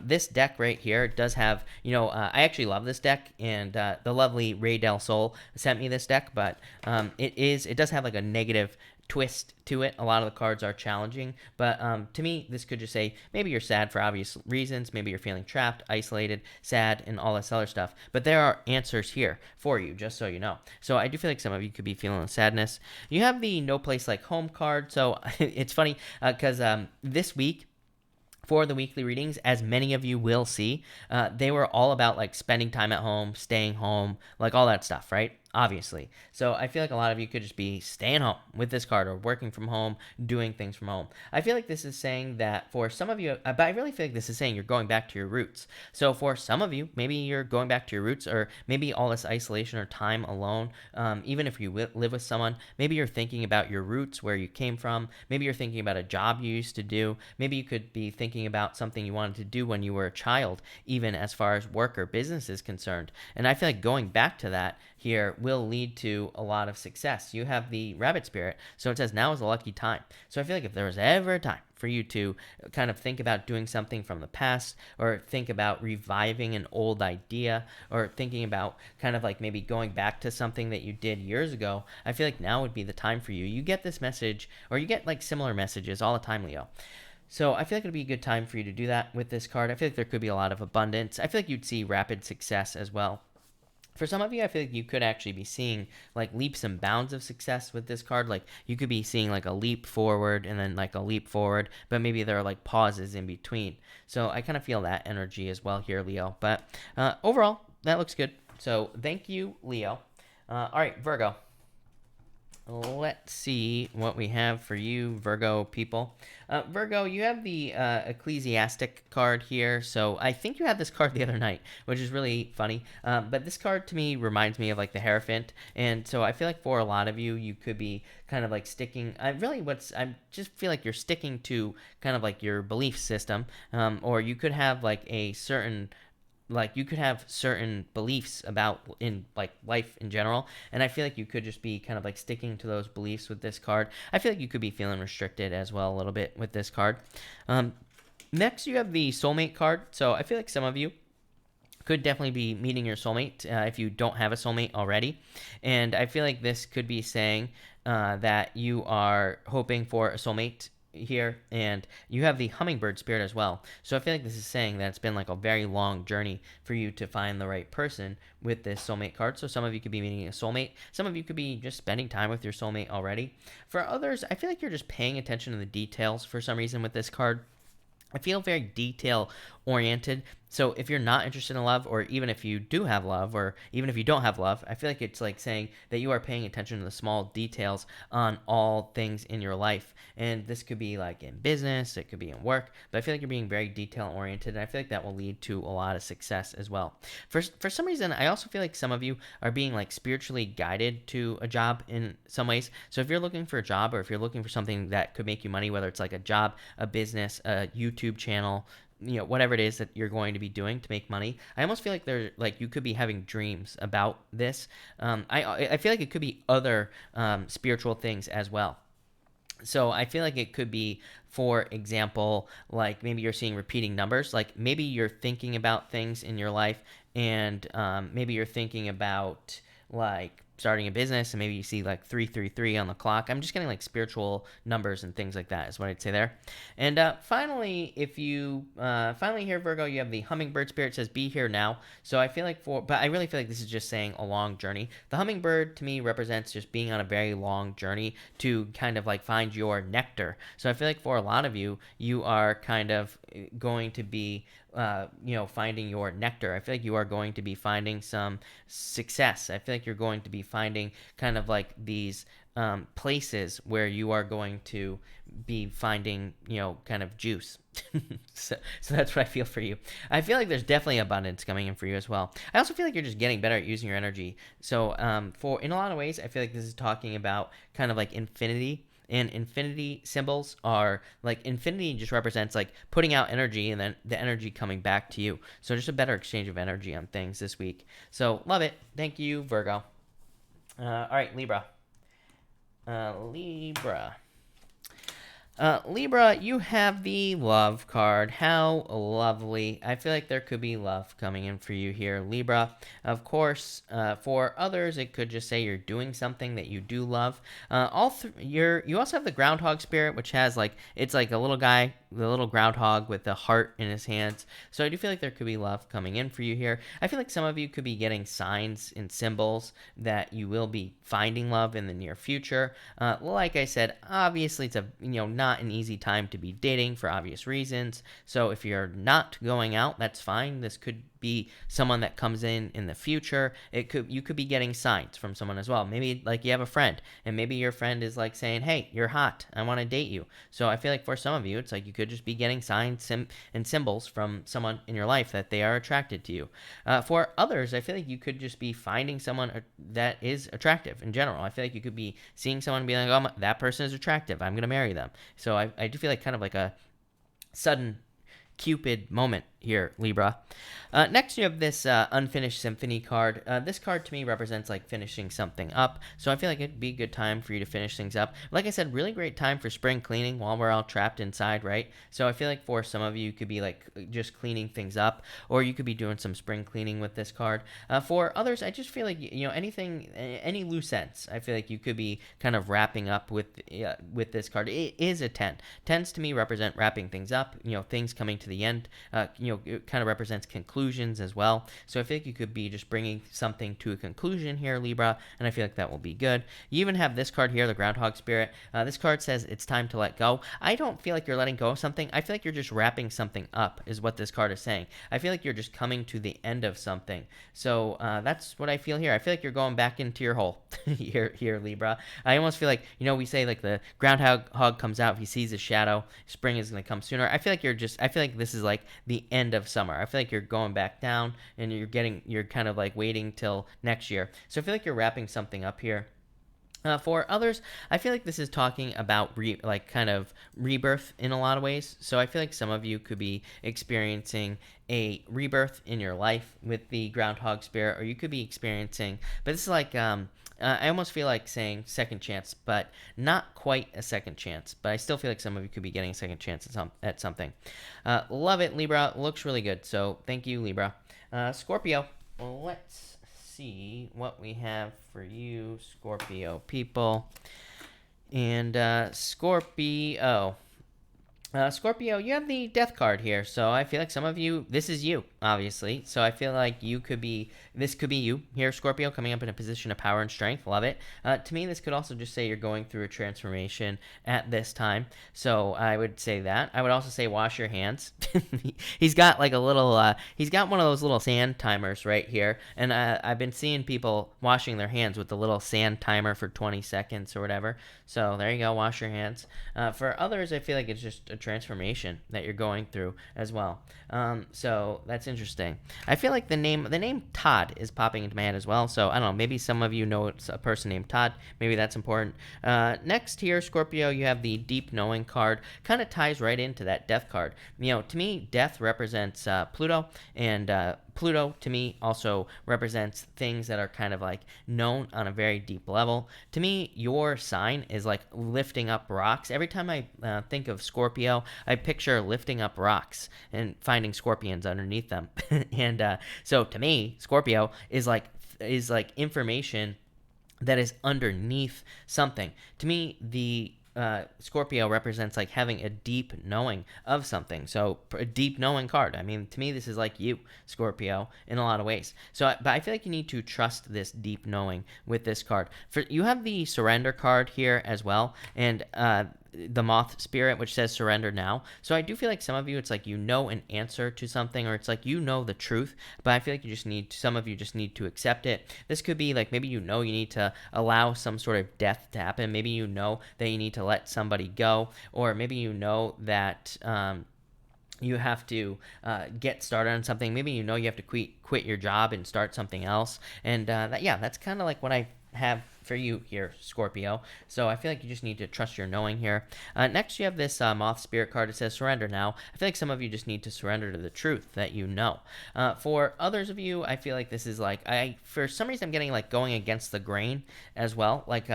This deck right here does have, I actually love this deck, and the lovely Ray Del Sol sent me this deck, but it does have like a negative twist to it. A lot of the cards are challenging, but to me, this could just say maybe you're sad for obvious reasons, maybe you're feeling trapped, isolated, sad, and all this other stuff, but there are answers here for you, just so you know. So I do feel like some of you could be feeling sadness. You have the No Place Like Home card. So it's funny because this week, for the weekly readings, as many of you will see, they were all about like spending time at home, staying home, like all that stuff, right? Obviously. So I feel like a lot of you could just be staying home with this card, or working from home, doing things from home. I feel like this is saying that for some of you, but I really feel like this is saying you're going back to your roots. So for some of you, maybe you're going back to your roots, or maybe all this isolation or time alone, even if you live with someone, maybe you're thinking about your roots, where you came from. Maybe you're thinking about a job you used to do. Maybe you could be thinking about something you wanted to do when you were a child, even as far as work or business is concerned. And I feel like going back to that here will lead to a lot of success. You have the rabbit spirit, so it says now is a lucky time. So I feel like if there was ever a time for you to kind of think about doing something from the past, or think about reviving an old idea, or thinking about kind of like maybe going back to something that you did years ago, I feel like now would be the time for you. You get this message, or you get like similar messages all the time, Leo. So I feel like it'd be a good time for you to do that with this card. I feel like there could be a lot of abundance. I feel like you'd see rapid success as well. For some of you, I feel like you could actually be seeing like leaps and bounds of success with this card. Like you could be seeing like a leap forward and then like a leap forward, but maybe there are like pauses in between. So I kind of feel that energy as well here, Leo. But overall, that looks good. So thank you, Leo. All right, Virgo. Let's see what we have for you, Virgo people. Virgo, you have the Ecclesiastic card here. So I think you had this card the other night, which is really funny. But this card to me reminds me of like the Hierophant. And so I feel like for a lot of you, you could be kind of like sticking. I just feel like you're sticking to kind of like your belief system. Or you could have like a certain you could have certain beliefs about in like life in general, and I feel like you could just be kind of like sticking to those beliefs with this card. I feel like you could be feeling restricted as well a little bit with this card. Next you have the soulmate card. So I feel like some of you could definitely be meeting your soulmate if you don't have a soulmate already, and I feel like this could be saying that you are hoping for a soulmate here, and you have the hummingbird spirit as well. So I feel like this is saying that it's been like a very long journey for you to find the right person with this soulmate card. So some of you could be meeting a soulmate, some of you could be just spending time with your soulmate already. For others, I feel like you're just paying attention to the details for some reason with this card. I feel very detail oriented. So if you're not interested in love, or even if you do have love, or even if you don't have love, I feel like it's like saying that you are paying attention to the small details on all things in your life. And this could be like in business, it could be in work, but I feel like you're being very detail oriented, and I feel like that will lead to a lot of success as well. For some reason, I also feel like some of you are being like spiritually guided to a job in some ways. So if you're looking for a job, or if you're looking for something that could make you money, whether it's like a job, a business, a YouTube channel, whatever it is that you're going to be doing to make money, I almost feel like you could be having dreams about this. I feel like it could be other spiritual things as well. So I feel like it could be, for example, like maybe you're seeing repeating numbers. Like maybe you're thinking about things in your life, and maybe you're thinking about like starting a business, and maybe you see like 333 on the clock. I'm just getting like spiritual numbers and things like that is what I'd say there. And finally, if you finally here, Virgo, you have the hummingbird spirit. It says be here now. So I feel like but I really feel like this is just saying a long journey. The hummingbird to me represents just being on a very long journey to kind of like find your nectar. So I feel like for a lot of you, you are kind of going to be finding your nectar. I feel like you are going to be finding some success. I feel like you're going to be finding kind of like these places where you are going to be finding, kind of juice. so that's what I feel for you. I feel like there's definitely abundance coming in for you as well. I also feel like you're just getting better at using your energy. So in a lot of ways, I feel like this is talking about kind of like infinity. And infinity symbols are like, infinity just represents like putting out energy and then the energy coming back to you. So just a better exchange of energy on things this week. So love it. Thank you, Virgo. All right, Libra. Libra, you have the love card. How lovely. I feel like there could be love coming in for you here, Libra. Of course, for others, it could just say you're doing something that you do love. You also have the groundhog spirit, which has like, it's like a little guy, the little groundhog with the heart in his hands. So I do feel like there could be love coming in for you here. I feel like some of you could be getting signs and symbols that you will be finding love in the near future. Like I said, obviously it's not an easy time to be dating for obvious reasons. So if you're not going out, that's fine. This could be someone that comes in the future. You could be getting signs from someone as well. Maybe like you have a friend, and maybe your friend is like saying, hey, you're hot, I want to date you. So I feel like for some of you, it's like you could just be getting signs and symbols from someone in your life that they are attracted to you. For others, I feel like you could just be finding someone that is attractive in general. I feel like you could be seeing someone and be like, oh, that person is attractive, I'm going to marry them. So I do feel like kind of like a sudden Cupid moment here, Libra. Next, you have this Unfinished Symphony card. This card to me represents like finishing something up. So I feel like it'd be a good time for you to finish things up. Like I said, really great time for spring cleaning while we're all trapped inside, right? So I feel like for some of you, could be like just cleaning things up, or you could be doing some spring cleaning with this card. For others, I just feel like, anything, any loose ends, I feel like you could be kind of wrapping up with this card. It is a 10. Tens to me represent wrapping things up, things coming to the end. It kind of represents conclusions as well. So I feel like you could be just bringing something to a conclusion here, Libra, and I feel like that will be good. You even have this card here, the Groundhog Spirit. This card says it's time to let go. I don't feel like you're letting go of something. I feel like you're just wrapping something up, is what this card is saying. I feel like you're just coming to the end of something. So that's what I feel here. I feel like you're going back into your hole here, Libra. I almost feel like, we say like the groundhog comes out if he sees a shadow, spring is going to come sooner. I feel like this is like the end of summer. I feel like you're going back down and you're kind of like waiting till next year. So I feel like you're wrapping something up here. For others, I feel like this is talking about kind of rebirth in a lot of ways. So I feel like some of you could be experiencing a rebirth in your life with the Groundhog Spirit, or you could be experiencing, but this is like, I almost feel like saying second chance, but not quite a second chance. But I still feel like some of you could be getting a second chance at something. Love it, Libra. Looks really good. So thank you, Libra. Scorpio. Well, let's see what we have for you, Scorpio people. And Scorpio. Scorpio, you have the Death card here, so I feel like some of you, this is you, obviously, so I feel like this could be you here, Scorpio, coming up in a position of power and strength. Love it. To me, this could also just say you're going through a transformation at this time, so I would say that. I would also say wash your hands. He's got like a little, he's got one of those little sand timers right here, and I've been seeing people washing their hands with the little sand timer for 20 seconds or whatever, so there you go, wash your hands. For others, I feel like it's just a transformation that you're going through as well. So that's interesting. I feel like the name Todd is popping into my head as well. So I don't know, maybe some of you know it's a person named Todd. Maybe that's important. Next here, Scorpio, you have the Deep Knowing card. Kind of ties right into that Death card. To me, Death represents Pluto, and Pluto to me also represents things that are kind of like known on a very deep level. To me, your sign is like lifting up rocks. Every time I think of Scorpio, I picture lifting up rocks and finding scorpions underneath them. And so to me, Scorpio is like information that is underneath something. To me, the Scorpio represents like having a deep knowing of something. So a deep knowing card. I mean, to me, this is like you, Scorpio, in a lot of ways. So, but I feel like you need to trust this deep knowing with this card. You have the Surrender card here as well, and the Moth Spirit, which says surrender now. So I do feel like some of you, it's like an answer to something, or it's like the truth, but I feel like some of you just need to accept it. This could be like maybe you need to allow some sort of death to happen. Maybe that you need to let somebody go, or maybe that you have to get started on something. Maybe you have to quit your job and start something else. And that's kind of like what I have for you here, Scorpio. So I feel like you just need to trust your knowing here. Next, you have this Moth Spirit card. It says surrender now. I feel like some of you just need to surrender to the truth that you know. For others of you, I feel like this is like, for some reason, I'm getting like going against the grain as well. Like,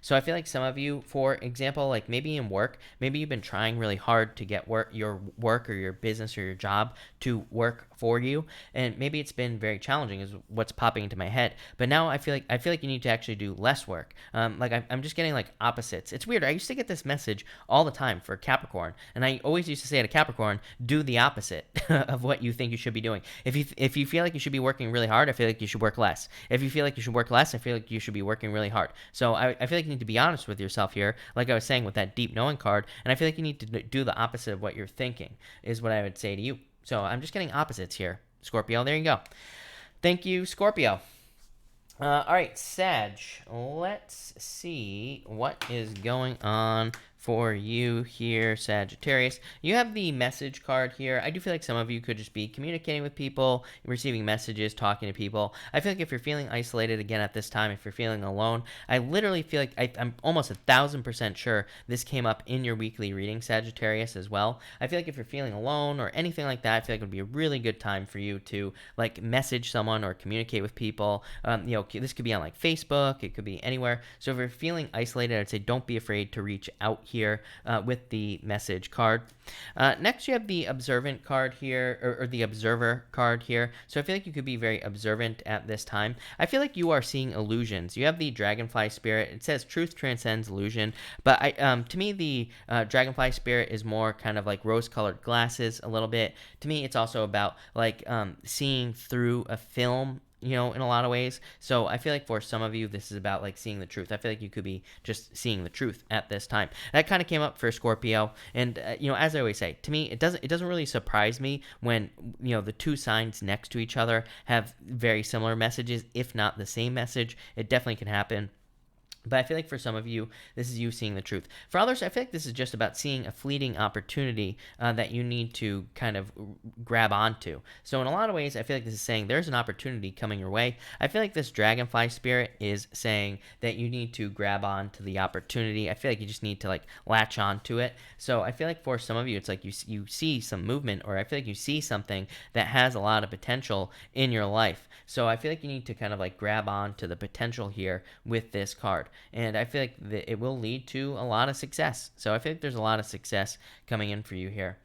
so I feel like some of you, for example, like maybe in work, maybe you've been trying really hard to get your work or your business or your job to work for you, and maybe it's been very challenging is what's popping into my head. But now I feel like you need to actually do less work. Like I'm just getting like opposites. It's weird. I used to get this message all the time for Capricorn, and I always used to say to Capricorn, do the opposite of what you think you should be doing. If you feel like you should be working really hard, I feel like you should work less. If you feel like you should work less, I feel like you should be working really hard. So I feel like you need to be honest with yourself here, like I was saying with that Deep Knowing card, and I feel like you need to do the opposite of what you're thinking is what I would say to you. So I'm just getting opposites here, Scorpio. There you go. Thank you, Scorpio. All right, Sag. Let's see what is going on for you here, Sagittarius. You have the message card here. I do feel like some of you could just be communicating with people, receiving messages, talking to people. I feel like if you're feeling isolated again at this time, if you're feeling alone, I literally feel like I'm almost 1,000% sure this came up in your weekly reading, Sagittarius, as well. I feel like if you're feeling alone or anything like that, I feel like it would be a really good time for you to like message someone or communicate with people. This could be on like Facebook, it could be anywhere. So if you're feeling isolated, I'd say don't be afraid to reach out here with the message card. Next, you have the observant card here, or the observer card here. So I feel like you could be very observant at this time. I feel like you are seeing illusions. You have the dragonfly spirit. It says truth transcends illusion, but to me, the dragonfly spirit is more kind of like rose-colored glasses a little bit. To me, it's also about like seeing through a film, in a lot of ways. So I feel like for some of you, this is about like seeing the truth. I feel like you could be just seeing the truth at this time. That kind of came up for Scorpio. And, as I always say, to me, it doesn't really surprise me when, the two signs next to each other have very similar messages, if not the same message. It definitely can happen. But I feel like for some of you, this is you seeing the truth. For others, I feel like this is just about seeing a fleeting opportunity that you need to kind of grab onto. So in a lot of ways, I feel like this is saying there's an opportunity coming your way. I feel like this dragonfly spirit is saying that you need to grab onto the opportunity. I feel like you just need to like latch onto it. So I feel like for some of you, it's like you see some movement, or I feel like you see something that has a lot of potential in your life. So I feel like you need to kind of like grab onto the potential here with this card. And I feel like it will lead to a lot of success. So I feel like there's a lot of success coming in for you here.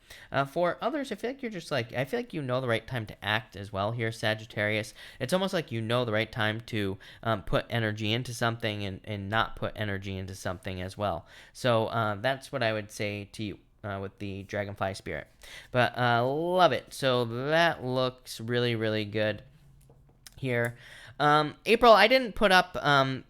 For others, I feel like I feel like you know the right time to act as well here, Sagittarius. It's almost like you know the right time to put energy into something and not put energy into something as well. So that's what I would say to you. With the dragonfly spirit. But love it. So that looks really, really good here. April, I didn't put up. I'm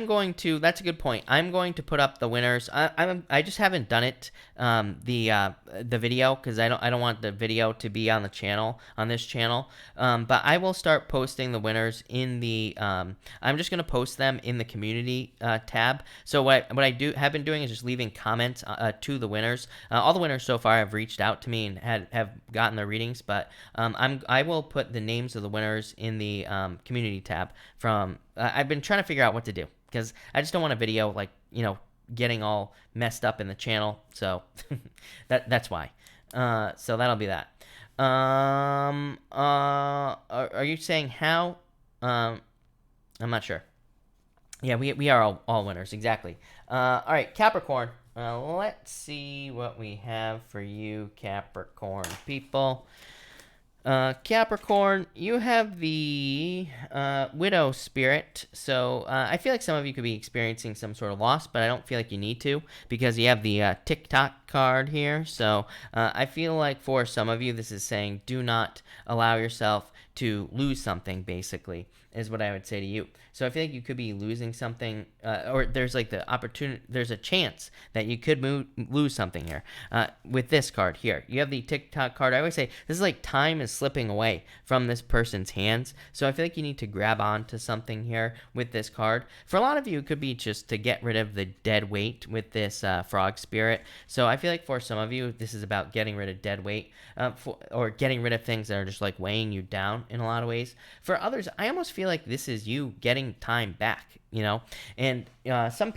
going to. That's a good point. I'm going to put up the winners. I just haven't done it. The video, because I don't want the video to be on the channel, on this channel. But I will start posting the winners in the. I'm just gonna post them in the community tab. So what I have been doing is just leaving comments to the winners. All the winners so far have reached out to me and have gotten their readings. But I will put the names of the winners in the community tab from I've been trying to figure out what to do, because I just don't want a video like getting all messed up in the channel. So that's why. So that'll be that. Are you saying how? I'm not sure. Yeah, we are all winners, exactly. All right, Capricorn. Let's see what we have for you, Capricorn people. Capricorn, you have the widow spirit. So I feel like some of you could be experiencing some sort of loss, but I don't feel like you need to, because you have the TikTok card here. So I feel like for some of you, this is saying do not allow yourself to lose something, basically, is what I would say to you. So I feel like you could be losing something, or there's like the opportunity, there's a chance that you could lose something here. With this card here, you have the TikTok card. I always say this is like time is slipping away from this person's hands. So I feel like you need to grab onto something here with this card. For a lot of you, it could be just to get rid of the dead weight with this frog spirit. So I feel like for some of you, this is about getting rid of dead weight, or getting rid of things that are just like weighing you down in a lot of ways. For others, I almost feel like this is you getting time back, and some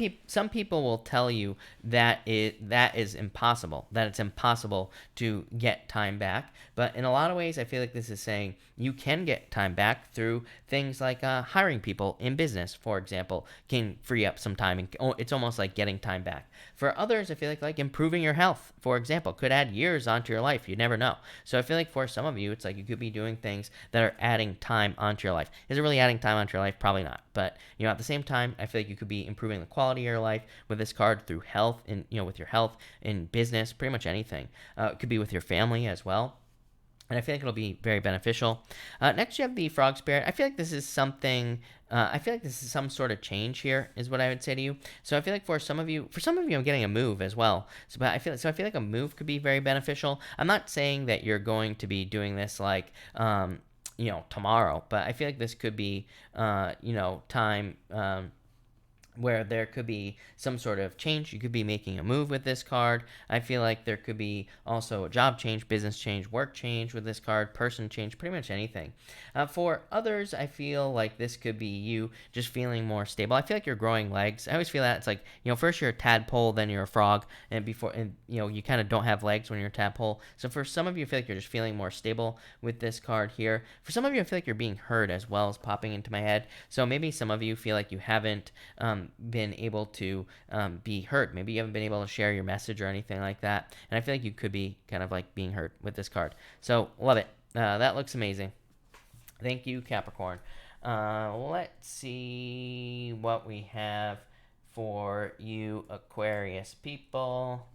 people will tell you that that is impossible, that it's impossible to get time back. But in a lot of ways, I feel like this is saying you can get time back through things like hiring people in business, for example, can free up some time, and it's almost like getting time back. For others, I feel like improving your health, for example, could add years onto your life. You never know. So I feel like for some of you, it's like you could be doing things that are adding time onto your life. Is it really adding time onto your life? Probably not. But at the same time, I feel like you could be improving the quality of your life with this card through health, and with your health in business, pretty much anything. It could be with your family as well. And I feel like it'll be very beneficial. Next, you have the frog spirit. I feel like this is something. I feel like this is some sort of change here, is what I would say to you. So I feel like for some of you, I'm getting a move as well. So I feel like a move could be very beneficial. I'm not saying that you're going to be doing this like tomorrow, but I feel like this could be time. where there could be some sort of change. You could be making a move with this card. I feel like there could be also a job change, business change, work change with this card, person change, pretty much anything. For others, I feel like this could be you just feeling more stable. I feel like you're growing legs. I always feel that it's like, first you're a tadpole, then you're a frog, and you kind of don't have legs when you're a tadpole. So for some of you, I feel like you're just feeling more stable with this card here. For some of you, I feel like you're being heard as well as popping into my head. So maybe some of you feel like you haven't been able to be heard. Maybe you haven't been able to share your message or anything like that. And I feel like you could be kind of like being heard with this card. So love it. That looks amazing. Thank you, Capricorn. Let's see what we have for you, Aquarius people.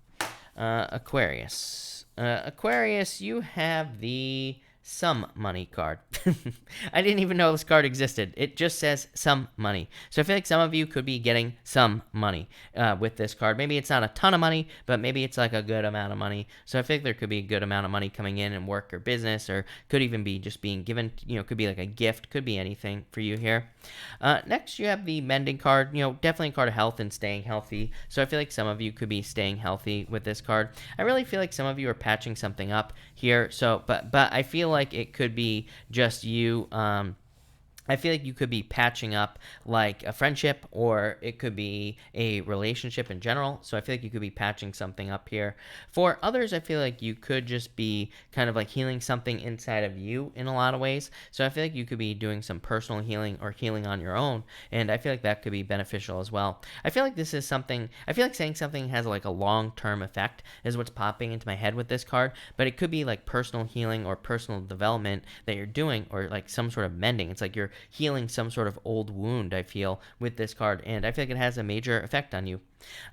Aquarius. Aquarius, you have the some money card. I didn't even know this card existed. It just says some money. So I feel like some of you could be getting some money with this card. Maybe it's not a ton of money, but maybe it's like a good amount of money. So I think there could be a good amount of money coming in work or business, or could even be just being given, could be like a gift, could be anything for you here. Next, you have the mending card, definitely a card of health and staying healthy. So I feel like some of you could be staying healthy with this card. I really feel like some of you are patching something up here. So, but I feel like it could be just you. I feel like you could be patching up like a friendship, or it could be a relationship in general. So I feel like you could be patching something up here. For others, I feel like you could just be kind of like healing something inside of you in a lot of ways. So I feel like you could be doing some personal healing or healing on your own. And I feel like that could be beneficial as well. I feel like this is something, I feel like saying something has like a long-term effect is what's popping into my head with this card. But it could be like personal healing or personal development that you're doing, or like some sort of mending. It's like you're healing some sort of old wound, I feel, with this card, and I feel like it has a major effect on you.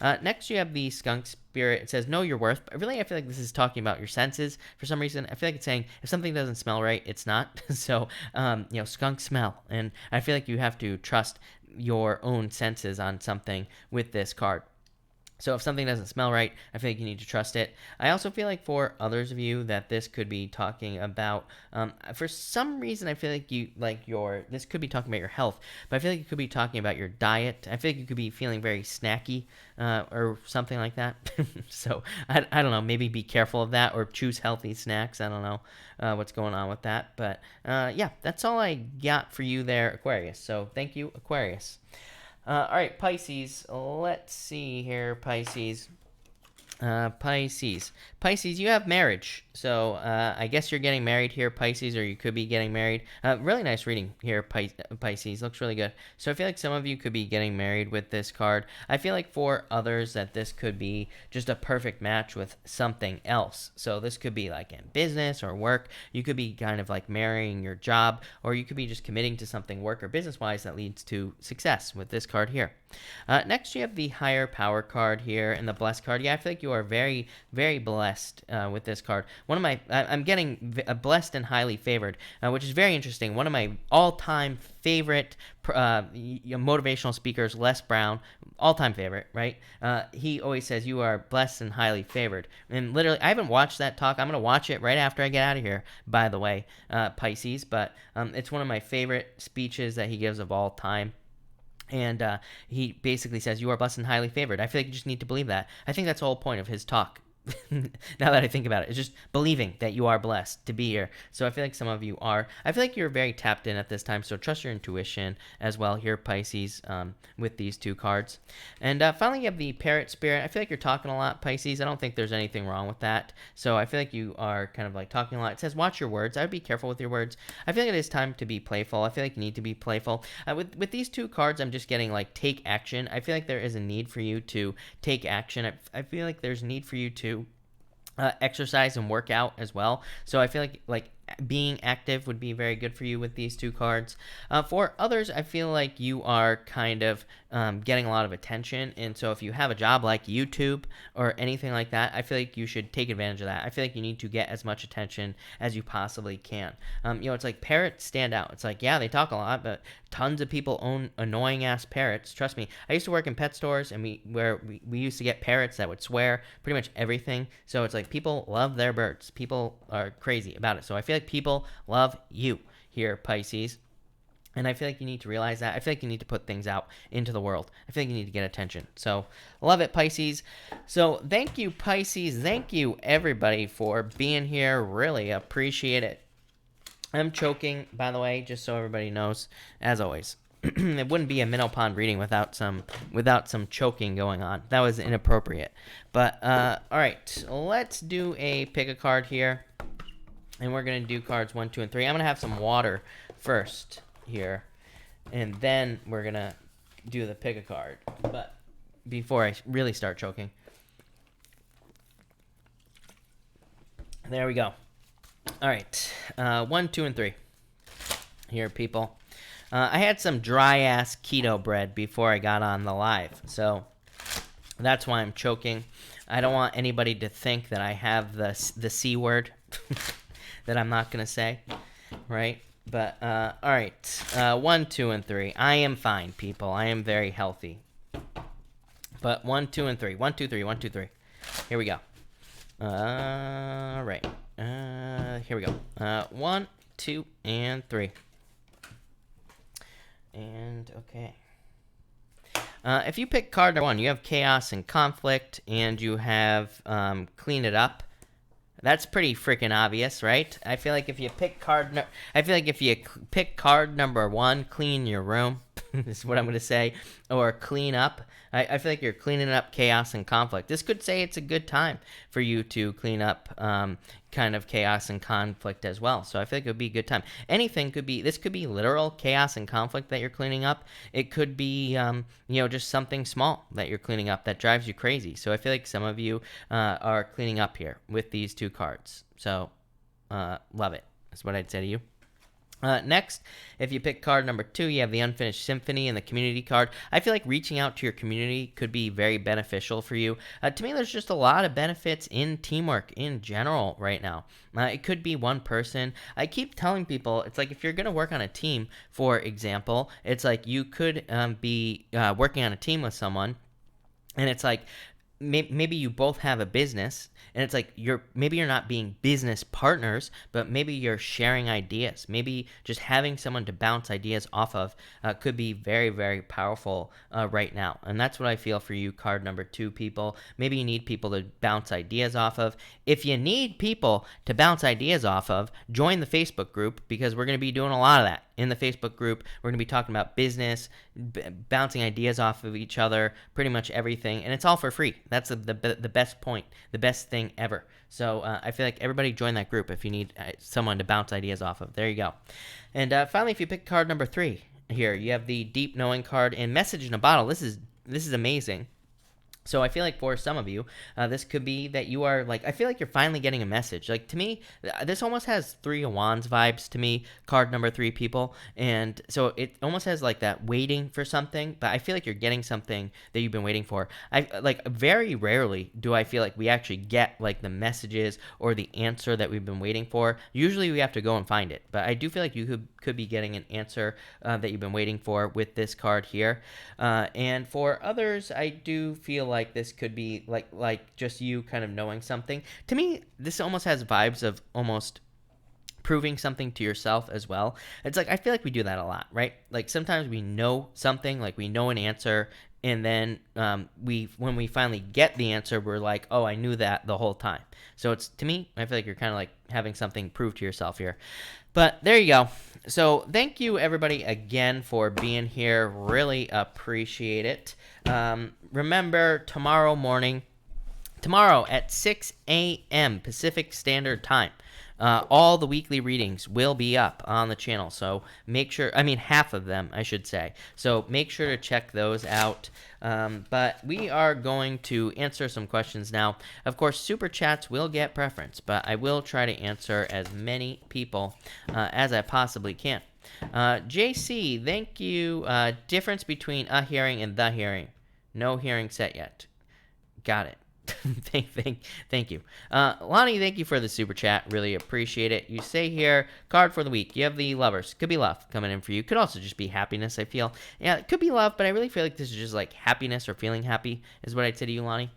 Next, you have the skunk spirit. It says know your worth, but really I feel like this is talking about your senses. For some reason, I feel like it's saying if something doesn't smell right, it's not. So skunk smell, and I feel like you have to trust your own senses on something with this card. So if something doesn't smell right, I feel like you need to trust it. I also feel like for others of you that this could be talking about, for some reason, I feel like this could be talking about your health, but I feel like it could be talking about your diet. I feel like you could be feeling very snacky or something like that. So I don't know, maybe be careful of that or choose healthy snacks. I don't know what's going on with that. But yeah, that's all I got for you there, Aquarius. So thank you, Aquarius. All right, Pisces. Let's see here, Pisces. Pisces, you have marriage. So I guess you're getting married here, Pisces, or you could be getting married. Really nice reading here, Pisces. Looks really good. So I feel like some of you could be getting married with this card. I feel like for others that this could be just a perfect match with something else. So this could be like in business or work. You could be kind of like marrying your job, or you could be just committing to something work or business-wise that leads to success with this card here. Next, you have the higher power card here and the blessed card. Yeah, I feel like you are very, very blessed with this card. I'm getting blessed and highly favored, which is very interesting. One of my all-time favorite motivational speakers, Les Brown, all-time favorite, right? He always says you are blessed and highly favored. And literally, I haven't watched that talk. I'm going to watch it right after I get out of here, by the way, Pisces. But it's one of my favorite speeches that he gives of all time. And he basically says, you are blessed and highly favored. I feel like you just need to believe that. I think that's the whole point of his talk. Now that I think about it, it's just believing that you are blessed to be here. So I feel like some of you are. I feel like you're very tapped in at this time, so trust your intuition as well here, Pisces, with these two cards. And finally, you have the parrot spirit. I feel like you're talking a lot, Pisces. I don't think there's anything wrong with that. So I feel like you are kind of like talking a lot. It says watch your words. I would be careful with your words. I feel like it is time to be playful. I feel like you need to be playful. With these two cards, I'm just getting like take action. I feel like there is a need for you to take action. I feel like there's a need for you to exercise and work out as well. So I feel like being active would be very good for you with these two cards. For others, I feel like you are kind of getting a lot of attention, and so if you have a job like YouTube or anything like that, I feel like you should take advantage of that. I feel like you need to get as much attention as you possibly can. It's like parrots stand out. It's like, yeah, they talk a lot, but tons of people own annoying ass parrots. Trust me, I used to work in pet stores, and we used to get parrots that would swear pretty much everything. So it's like people love their birds. People are crazy about it. So I feel like people love you here, Pisces. And I feel like you need to realize that. I feel like you need to put things out into the world. I feel like you need to get attention. So, love it, Pisces. So, thank you, Pisces. Thank you, everybody, for being here. Really appreciate it. I'm choking, by the way, just so everybody knows, as always. It wouldn't be a minnow pond reading without some choking going on. That was inappropriate. But, all right. Let's do a pick a card here. And we're going to do cards 1, 2, and 3. I'm going to have some water first here, and then we're gonna do the pick a card, but before I really start choking. There we go. All right, 1, 2, and 3 here, people. I had some dry ass keto bread before I got on the live, so that's why I'm choking. I don't want anybody to think that I have the C word that I'm not gonna say, right? But, all right, 1, 2, and 3. I am fine, people. I am very healthy. But 1, 2, and 3. 1, 2, 3. 1, 2, 3. Here we go. All right. Here we go. 1, 2, and 3. And, okay. If you pick card number 1, you have chaos and conflict, and you have clean it up. That's pretty freaking obvious, right? I feel like if you pick card number 1, clean your room, is what I'm going to say, or clean up. I feel like you're cleaning up chaos and conflict. This could say it's a good time for you to clean up kind of chaos and conflict as well. So I feel like it would be a good time. Anything could be, this could be literal chaos and conflict that you're cleaning up. It could be, just something small that you're cleaning up that drives you crazy. So I feel like some of you are cleaning up here with these 2 cards. So love it. That's what I'd say to you. Next, if you pick card number 2, you have the Unfinished Symphony and the Community card. I feel like reaching out to your community could be very beneficial for you. To me, there's just a lot of benefits in teamwork in general right now. It could be one person. I keep telling people, it's like if you're going to work on a team, for example, it's like you could be working on a team with someone, and it's like maybe you both have a business, and it's like maybe you're not being business partners, but maybe you're sharing ideas. Maybe just having someone to bounce ideas off of could be very, very powerful right now. And that's what I feel for you, card number 2, people. Maybe you need people to bounce ideas off of. If you need people to bounce ideas off of, join the Facebook group, because we're going to be doing a lot of that. In the Facebook group, we're going to be talking about business, bouncing ideas off of each other, pretty much everything, and it's all for free. That's the best point, the best thing ever. So I feel like everybody join that group if you need someone to bounce ideas off of. There you go. And finally, if you pick card number 3 here, you have the Deep Knowing card and Message in a Bottle. This is amazing. So I feel like for some of you, this could be that you are like, I feel like you're finally getting a message. Like, to me, this almost has 3 of Wands vibes to me, card number 3, people. And so it almost has like that waiting for something, but I feel like you're getting something that you've been waiting for. I like, very rarely do I feel like we actually get like the messages or the answer that we've been waiting for. Usually we have to go and find it, but I do feel like you could be getting an answer that you've been waiting for with this card here. And for others, I do feel like this could be like just you kind of knowing something. To me, this almost has vibes of almost proving something to yourself as well. It's like, I feel like we do that a lot, right? Like sometimes we know something, like we know an answer, and then when we finally get the answer, we're like, oh, I knew that the whole time. So it's, to me, I feel like you're kind of like having something prove to yourself here. But there you go. So thank you, everybody, again for being here. Really appreciate it. Remember, tomorrow at 6 a.m. Pacific Standard Time, all the weekly readings will be up on the channel. So make sure, half of them, I should say. So make sure to check those out. But we are going to answer some questions now. Of course, super chats will get preference, but I will try to answer as many people as I possibly can. JC, thank you. Difference between a hearing and the hearing. No hearing set yet. Got it. Thank you. Lonnie, thank you for the super chat. Really appreciate it. You say here, card for the week. You have the Lovers. Could be love coming in for you. Could also just be happiness, I feel. Yeah, it could be love, but I really feel like this is just like happiness or feeling happy is what I'd say to you, Lonnie.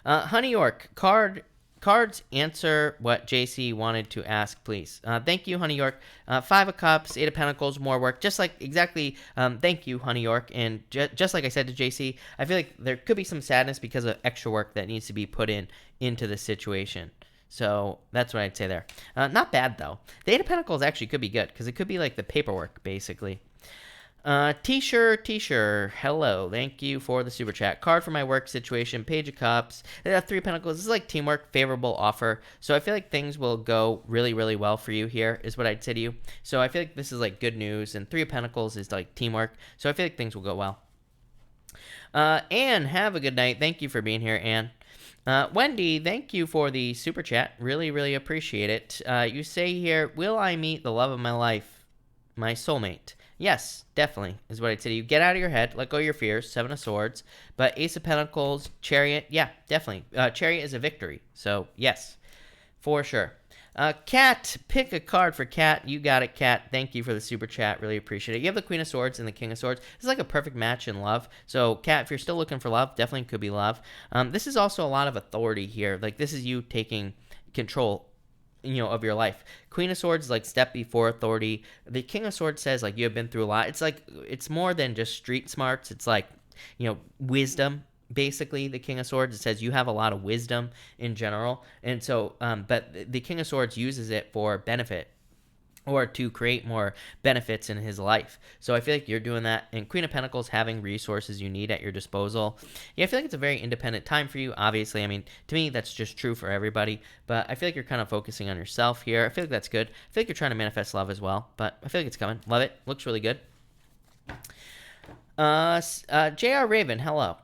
Honey York, card Cards, answer what JC wanted to ask, please. Thank you, Honey York. 5 of Cups, 8 of Pentacles, more work. Just like, exactly, thank you, Honey York. And just like I said to JC, I feel like there could be some sadness because of extra work that needs to be put into the situation. So that's what I'd say there. Not bad, though. The 8 of Pentacles actually could be good because it could be like the paperwork, basically. T-shirt, hello, thank you for the super chat. Card for my work situation, Page of Cups, 3 of Pentacles. This is like teamwork, favorable offer. So I feel like things will go really, really well for you here, is what I'd say to you. So I feel like this is like good news, and 3 of Pentacles is like teamwork. So I feel like things will go well. Anne, have a good night. Thank you for being here, Anne. Wendy, thank you for the super chat. Really, really appreciate it. You say here, will I meet the love of my life, my soulmate? Yes, definitely, is what I'd say to you. Get out of your head. Let go of your fears. 7 of Swords. But Ace of Pentacles, Chariot, yeah, definitely. Chariot is a victory. So, yes, for sure. Kat, pick a card for Kat. You got it, Kat. Thank you for the super chat. Really appreciate it. You have the Queen of Swords and the King of Swords. This is like a perfect match in love. So, Kat, if you're still looking for love, definitely could be love. This is also a lot of authority here. Like, this is you taking control, of your life. Queen of Swords is like step before authority. The King of Swords says like you have been through a lot. It's like, it's more than just street smarts. It's like, wisdom. Basically, the King of Swords, it says you have a lot of wisdom in general. And so, but the King of Swords uses it for benefit, or to create more benefits in his life. So I feel like you're doing that. And Queen of Pentacles, having resources you need at your disposal. Yeah, I feel like it's a very independent time for you, obviously. I mean, to me, that's just true for everybody. But I feel like you're kind of focusing on yourself here. I feel like that's good. I feel like you're trying to manifest love as well. But I feel like it's coming. Love it. Looks really good. JR Raven, hello.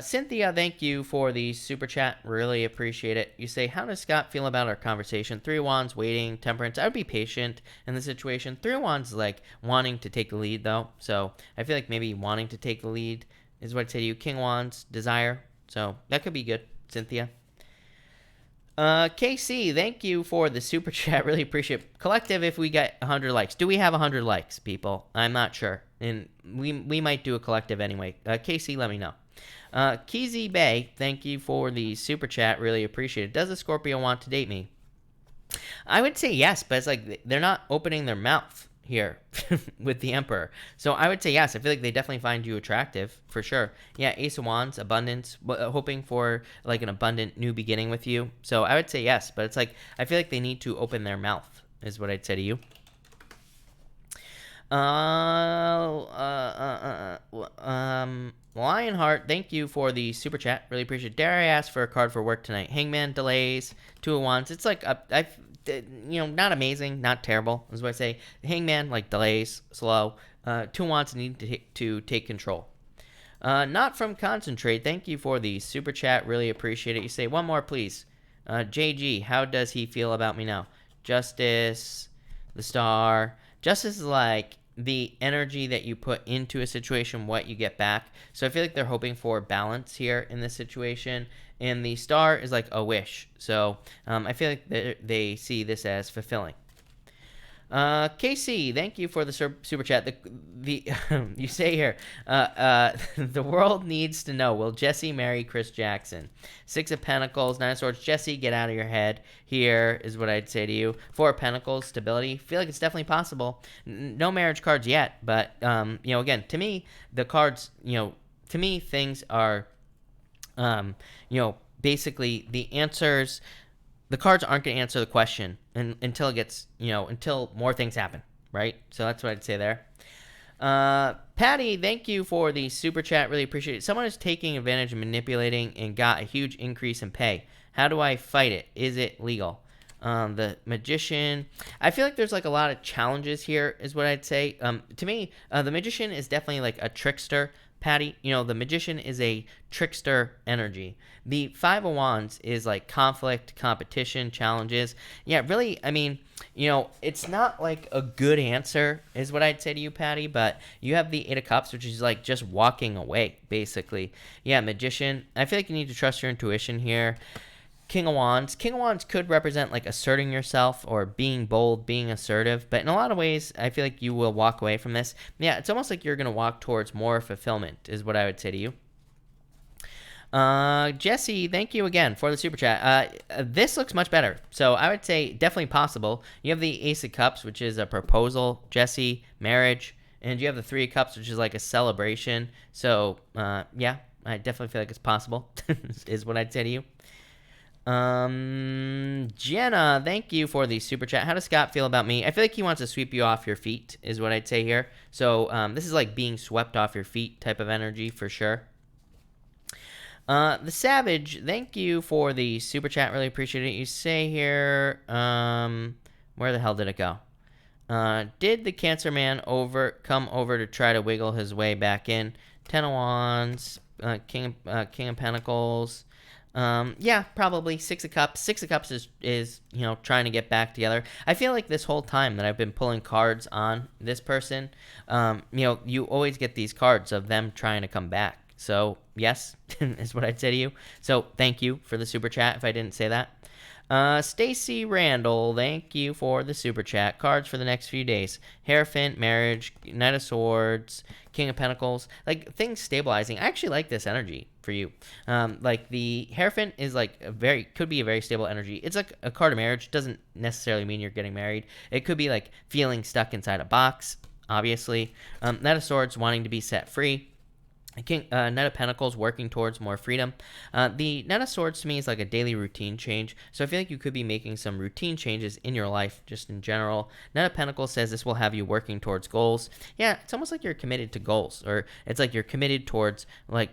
Cynthia, thank you for the super chat. Really appreciate it. You say, how does Scott feel about our conversation? 3 of Wands, waiting, Temperance. I would be patient in the situation. 3 of Wands is like wanting to take the lead, though. So I feel like maybe wanting to take the lead is what I'd say to you. King of Wands, desire. So that could be good, Cynthia. KC, thank you for the super chat. Really appreciate it. Collective, if we get 100 likes. Do we have 100 likes, people? I'm not sure. And we might do a collective anyway. KC, let me know. Keezy Bay, thank you for the super chat. Really appreciate it. Does a Scorpio want to date me? I would say yes, but it's like they're not opening their mouth here with the Emperor. So I would say yes. I feel like they definitely find you attractive, for sure. Yeah, Ace of Wands, abundance, hoping for like an abundant new beginning with you. So I would say yes, but it's like I feel like they need to open their mouth, is what I'd say to you. Lionheart, thank you for the super chat. Really appreciate it. Dare I ask for a card for work tonight? Hangman, delays, 2 of Wands. It's like not amazing, not terrible, is what I say. Hangman, like delays, slow. 2 of Wands, need to take control. Not from Concentrate, thank you for the super chat. Really appreciate it. You say, one more, please. JG, how does he feel about me now? Justice, the Star. Justice is like the energy that you put into a situation, what you get back. So I feel like they're hoping for balance here in this situation. And the Star is like a wish. So I feel like they see this as fulfilling. KC, thank you for the super chat. You say here, the world needs to know, will Jesse marry Chris Jackson? 6 of Pentacles, 9 of Swords. Jesse, get out of your head. Here is what I'd say to you. 4 of Pentacles, stability. Feel like it's definitely possible. No marriage cards yet, but again, to me, the cards, to me, things are, basically the answers. The cards aren't going to answer the question until it gets, until more things happen, right? So that's what I'd say there. Patty, thank you for the super chat. Really appreciate it. Someone is taking advantage and manipulating and got a huge increase in pay. How do I fight it? Is it legal? The Magician. I feel like there's like a lot of challenges here, is what I'd say. To me, the Magician is definitely like a trickster. Patty, the Magician is a trickster energy. The 5 of Wands is like conflict, competition, challenges. Yeah, really, I mean, it's not like a good answer, is what I'd say to you, Patty, but you have the 8 of Cups, which is like just walking away, basically. Yeah, Magician. I feel like you need to trust your intuition here. King of Wands. King of Wands could represent like asserting yourself or being bold, being assertive. But in a lot of ways, I feel like you will walk away from this. Yeah, it's almost like you're going to walk towards more fulfillment, is what I would say to you. Jesse, thank you again for the super chat. This looks much better. So I would say definitely possible. You have the Ace of Cups, which is a proposal, Jesse, marriage, and you have the Three of Cups, which is like a celebration. So, yeah, I definitely feel like it's possible, is what I'd say to you. Jenna, thank you for the super chat. How does Scott feel about me? I feel like he wants to sweep you off your feet, is what I'd say here. So, this is like being swept off your feet type of energy for sure. The Savage, thank you for the super chat. Really appreciate it. You say here, where the hell did it go? Did the Cancer Man come over to try to wiggle his way back in? Ten of Wands, King of Pentacles. Yeah, probably Six of Cups. Six of Cups is trying to get back together. I feel like this whole time that I've been pulling cards on this person, you always get these cards of them trying to come back. So yes, is what I'd say to you. So thank you for the super chat if I didn't say that. Stacy Randall, thank you for the super chat. Cards for the next few days: Hierophant, marriage, Knight of Swords, King of Pentacles. Like things stabilizing. I actually like this energy for you. Like the Hierophant is like could be a very stable energy. It's like a card of marriage. Doesn't necessarily mean you're getting married. It could be like feeling stuck inside a box, obviously. Knight of Swords, wanting to be set free. Knight of Pentacles, working towards more freedom. The Knight of Swords to me is like a daily routine change. So I feel like you could be making some routine changes in your life just in general. Knight of Pentacles says this will have you working towards goals. Yeah, it's almost like you're committed to goals, or it's like you're committed towards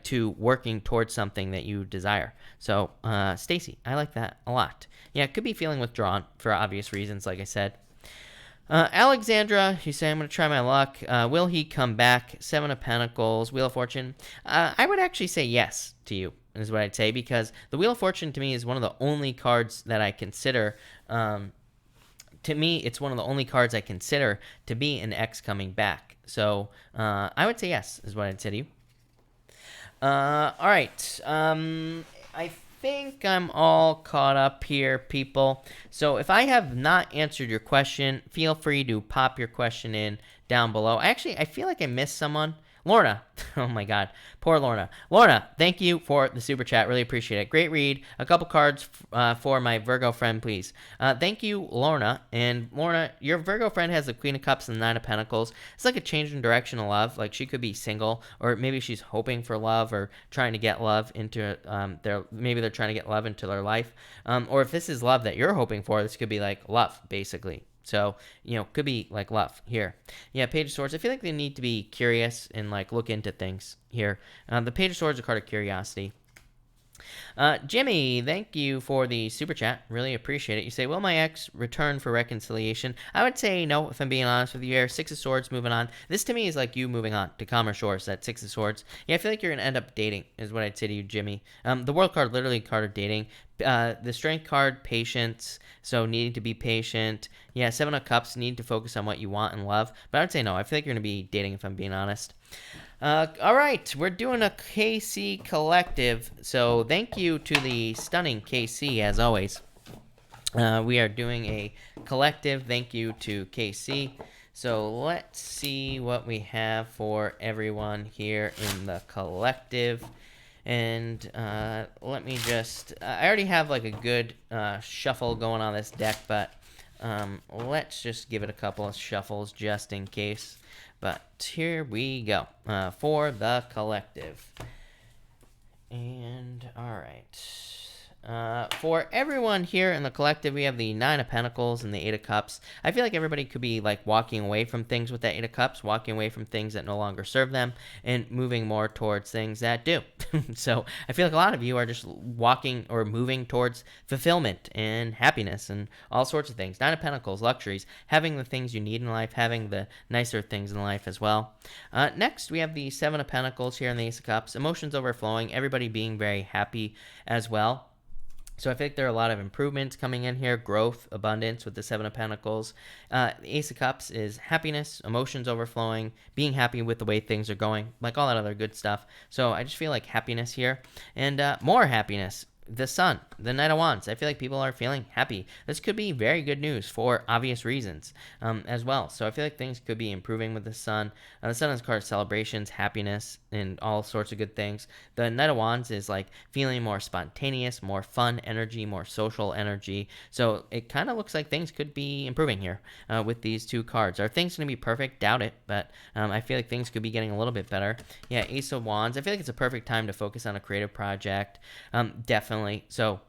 to working towards something that you desire. So Stacy, I like that a lot. Yeah, it could be feeling withdrawn for obvious reasons, like I said. Alexandra, you say, I'm going to try my luck. Will he come back? Seven of Pentacles, Wheel of Fortune. I would actually say yes to you, is what I'd say, because the Wheel of Fortune to me is one of the only cards that I consider, to me, it's one of the only cards I consider to be an ex coming back. So I would say yes, is what I'd say to you. All right. I think I'm all caught up here, people. So if I have not answered your question, feel free to pop your question in down below. I feel like I missed someone. Lorna. Oh my God. Poor Lorna. Lorna, thank you for the super chat. Really appreciate it. Great read. A couple cards for my Virgo friend, please. Thank you, Lorna. And Lorna, your Virgo friend has the Queen of Cups and the Nine of Pentacles. It's like a change in direction of love. Like she could be single, or maybe she's hoping for love, or trying to get love into maybe they're trying to get love into their life. Or if this is love that you're hoping for, this could be like love, basically. So, could be like love here. Yeah, Page of Swords. I feel like they need to be curious and like look into things here. The Page of Swords is a card of curiosity. Jimmy, thank you for the super chat. Really appreciate it. You say, will my ex return for reconciliation? I would say no, if I'm being honest with you here. Six of Swords, moving on. This to me is like you moving on to calmer shores, that Six of Swords. Yeah, I feel like you're going to end up dating, is what I'd say to you, Jimmy. The World card, literally a card of dating. The Strength card, patience. So needing to be patient. Yeah, Seven of Cups, need to focus on what you want and love. But I would say no, I feel like you're going to be dating, if I'm being honest. All right, we're doing a KC collective, so thank you to the stunning KC, as always. We are doing a collective. Thank you to KC. So let's see what we have for everyone here in the collective. And let me just... I already have like a good shuffle going on this deck, but let's just give it a couple of shuffles just in case. But here we go for the collective. And all right. For everyone here in the collective, we have the Nine of Pentacles and the Eight of Cups. I feel like everybody could be like walking away from things with that Eight of Cups, walking away from things that no longer serve them, and moving more towards things that do. So I feel like a lot of you are just walking or moving towards fulfillment and happiness and all sorts of things. Nine of Pentacles, luxuries, having the things you need in life, having the nicer things in life as well. Next, we have the Seven of Pentacles here in the Ace of Cups. Emotions overflowing, everybody being very happy as well. So I feel like there are a lot of improvements coming in here, growth, abundance with the Seven of Pentacles. The Ace of Cups is happiness, emotions overflowing, being happy with the way things are going, like all that other good stuff. So I just feel like happiness here, and more happiness. The Sun, the Knight of Wands. I feel like people are feeling happy. This could be very good news for obvious reasons as well. So I feel like things could be improving with the Sun. The Sun is a card of celebrations, happiness, and all sorts of good things. The Knight of Wands is like feeling more spontaneous, more fun energy, more social energy. So it kind of looks like things could be improving here with these two cards. Are things going to be perfect? Doubt it, but I feel like things could be getting a little bit better. Yeah, Ace of Wands. I feel like it's a perfect time to focus on a creative project. Definitely. So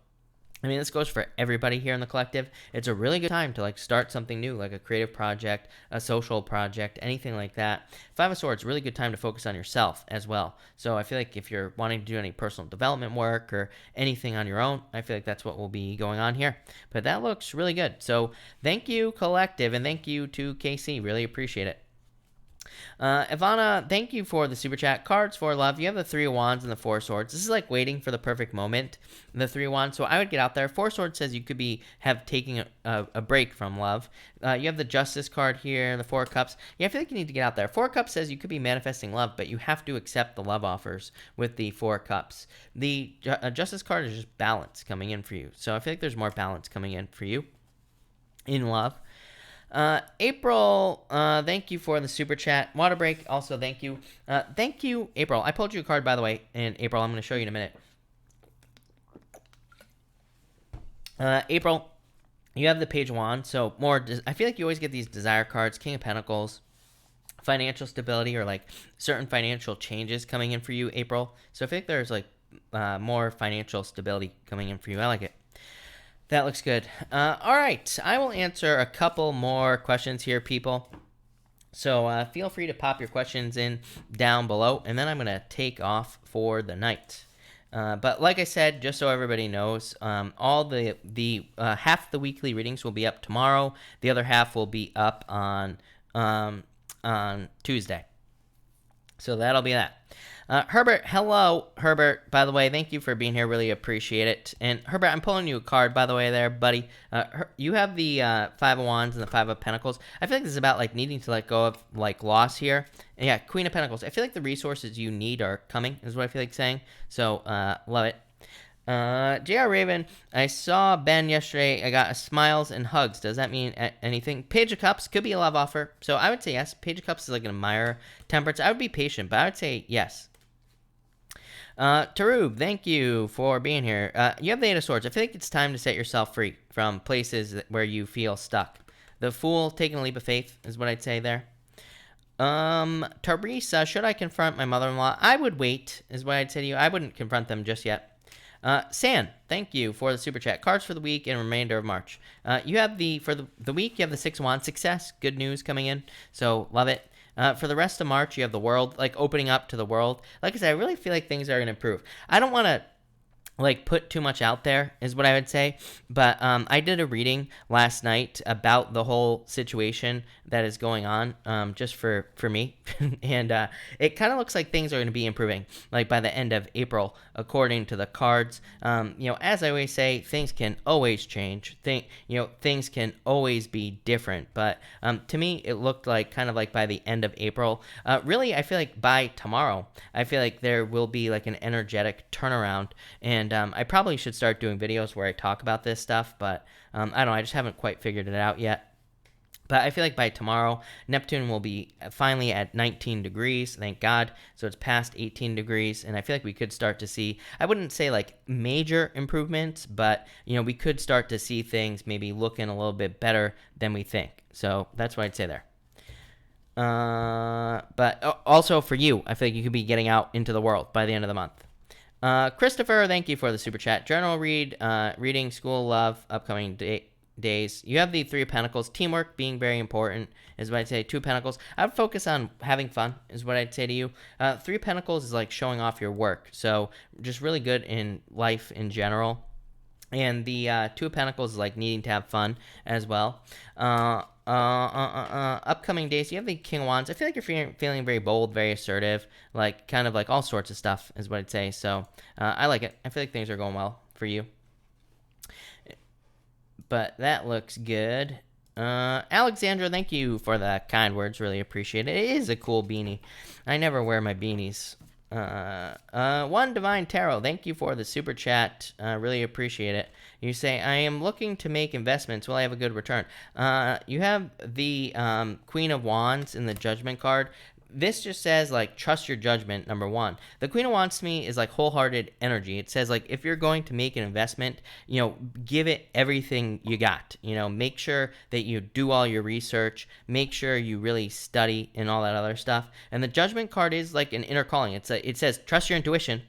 I mean, this goes for everybody here in the collective. It's a really good time to like start something new, like a creative project, a social project, anything like that. Five of Swords, really good time to focus on yourself as well. So I feel like if you're wanting to do any personal development work or anything on your own, I feel like that's what will be going on here. But that looks really good. So thank you, collective, and thank you to KC. Really appreciate it. Ivana, thank you for the super chat. Cards for love. You have the Three of Wands and the Four of Swords. This is like waiting for the perfect moment. The Three of Wands. So I would get out there. Four of Swords says you could be taking a break from love. You have the Justice card here. The Four of Cups. Yeah, I feel like you need to get out there. Four of Cups says you could be manifesting love, but you have to accept the love offers with the Four of Cups. The Justice card is just balance coming in for you. So I feel like there's more balance coming in for you in love. April, thank you for the super chat. Water break, also thank you. Thank you, April. I pulled you a card, by the way, and April, I'm going to show you in a minute. April, you have the Page of Wands, so more, I feel like you always get these desire cards, King of Pentacles, financial stability, or like certain financial changes coming in for you, April. So I feel like there's like more financial stability coming in for you. I like it. That looks good. All right, I will answer a couple more questions here, people. So feel free to pop your questions in down below, and then I'm going to take off for the night. But like I said, just so everybody knows, all the half the weekly readings will be up tomorrow. The other half will be up on Tuesday. So that'll be that. Herbert, hello, Herbert, by the way, thank you for being here, really appreciate it. And Herbert, I'm pulling you a card, by the way, there, buddy. You have the Five of Wands and the Five of Pentacles. I feel like this is about, like, needing to let go of, like, loss here. And yeah, Queen of Pentacles. I feel like the resources you need are coming, is what I feel like saying. So, love it. JR Raven, I saw Ben yesterday. I got smiles and hugs. Does that mean anything? Page of Cups could be a love offer. So I would say yes. Page of Cups is like an admirer. Temperance, I would be patient, but I would say yes. Tarub, thank you for being here. You have the Eight of Swords. I feel like it's time to set yourself free from places where you feel stuck. The Fool, taking a leap of faith is what I'd say there. Teresa, should I confront my mother-in-law? I would wait, is what I'd say to you. I wouldn't confront them just yet. San, thank you for the super chat. Cards for the week and remainder of March. You have for the week, you have the Six of Wands. Success, good news coming in. So love it. For the rest of March, you have the world, like opening up to the world. Like I said, I really feel like things are going to improve. I don't want to like put too much out there is what I would say, but I did a reading last night about the whole situation that is going on, just for me, and it kind of looks like things are going to be improving, like by the end of April, according to the cards. As I always say, things can always change. Things can always be different, but to me, it looked like kind of like by the end of April. Really, I feel like by tomorrow, I feel like there will be like an energetic turnaround, and I probably should start doing videos where I talk about this stuff, but I don't know, I just haven't quite figured it out yet. But I feel like by tomorrow, Neptune will be finally at 19 degrees, thank God. So it's past 18 degrees, and I feel like we could start to see, I wouldn't say like major improvements, but, we could start to see things maybe looking a little bit better than we think. So that's what I'd say there. But also for you, I feel like you could be getting out into the world by the end of the month. Christopher, thank you for the super chat. Journal reading, school, love, upcoming days. You have the Three of Pentacles. Teamwork being very important is what I'd say. Two of Pentacles. I would focus on having fun is what I'd say to you. Three of Pentacles is like showing off your work. So just really good in life in general. And the Two of Pentacles is like needing to have fun as well. Upcoming days, you have the King of Wands. I feel like you're feeling very bold, very assertive, like kind of like all sorts of stuff is what I'd say. So I like it. I feel like things are going well for you. But that looks good. Alexandra, thank you for the kind words. Really appreciate it. It is a cool beanie. I never wear my beanies. One Divine Tarot, thank you for the super chat. Really appreciate it. You say, I am looking to make investments. Will I have a good return? You have the Queen of Wands in the Judgment card. this just says like trust your judgment. Number one, the Queen of Wands to me is like wholehearted energy. It says like if you're going to make an investment, you know, give it everything you got. You know, make sure that you do all your research, make sure you really study and all that other stuff. And the Judgment card is like an inner calling. It says trust your intuition,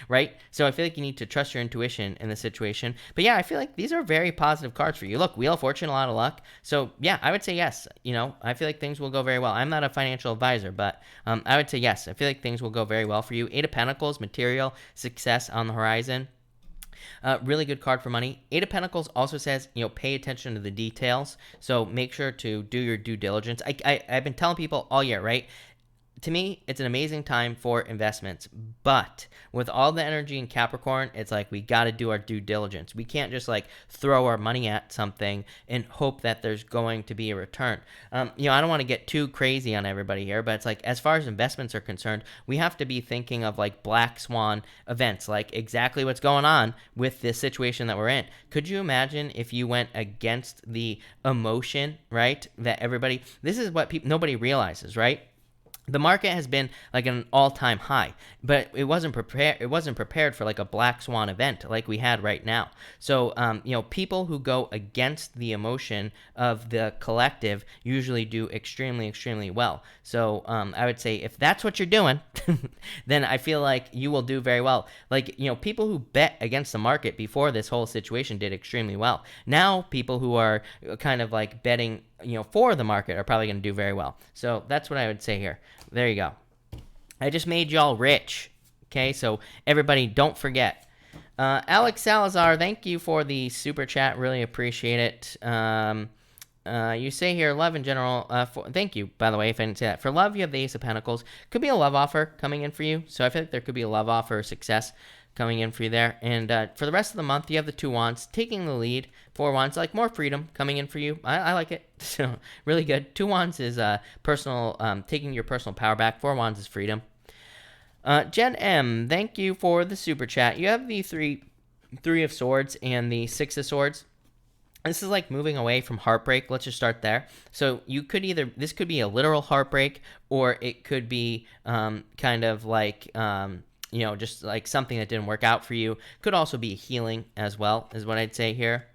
right? So I feel like you need to trust your intuition in the situation. But yeah, I feel like these are very positive cards for you. Look, Wheel of Fortune, a lot of luck. So yeah, I would say yes. You know, I feel like things will go very well. I'm not a financial advisor, but I would say yes. I feel like things will go very well for you. Eight of Pentacles, material success on the horizon. Really good card for money. Eight of Pentacles also says, you know, pay attention to the details. So make sure to do your due diligence. I've been telling people all year, right? To me, it's an amazing time for investments, but with all the energy in Capricorn, it's like we got to do our due diligence. We can't just like throw our money at something and hope that there's going to be a return. You know, I don't want to get too crazy on everybody here, but it's like as far as investments are concerned, we have to be thinking of like black swan events, like exactly what's going on with this situation that we're in. Could you imagine if you went against the emotion, right? That everybody, this is what nobody realizes, right? The market has been like an all-time high, but it wasn't prepared. It wasn't prepared for like a black swan event like we had right now. So, you know, people who go against the emotion of the collective usually do extremely, extremely well. So, I would say if that's what you're doing, then I feel like you will do very well. Like, you know, people who bet against the market before this whole situation did extremely well. Now, people who are kind of like betting, you know, for the market are probably going to do very well. So that's what I would say here. There you go. I just made y'all rich. Okay, so everybody don't forget. Alex Salazar, thank you for the super chat. Really appreciate it. You say here, love in general. Thank you, by the way, if I didn't say that. For love, you have the Ace of Pentacles. Could be a love offer coming in for you. So I feel like there could be a love offer or success coming in for you there. And for the rest of the month, you have the Two Wands taking the lead. Four Wands, like more freedom coming in for you. I like it. So really good. Two Wands is personal, taking your personal power back. Four Wands is freedom. Jen M, thank you for the super chat. You have the three of Swords and the Six of Swords. This is like moving away from heartbreak. Let's just start there. So you could either, this could be a literal heartbreak, or it could be kind of like, you know, just like something that didn't work out for you. Could also be healing as well, is what I'd say here.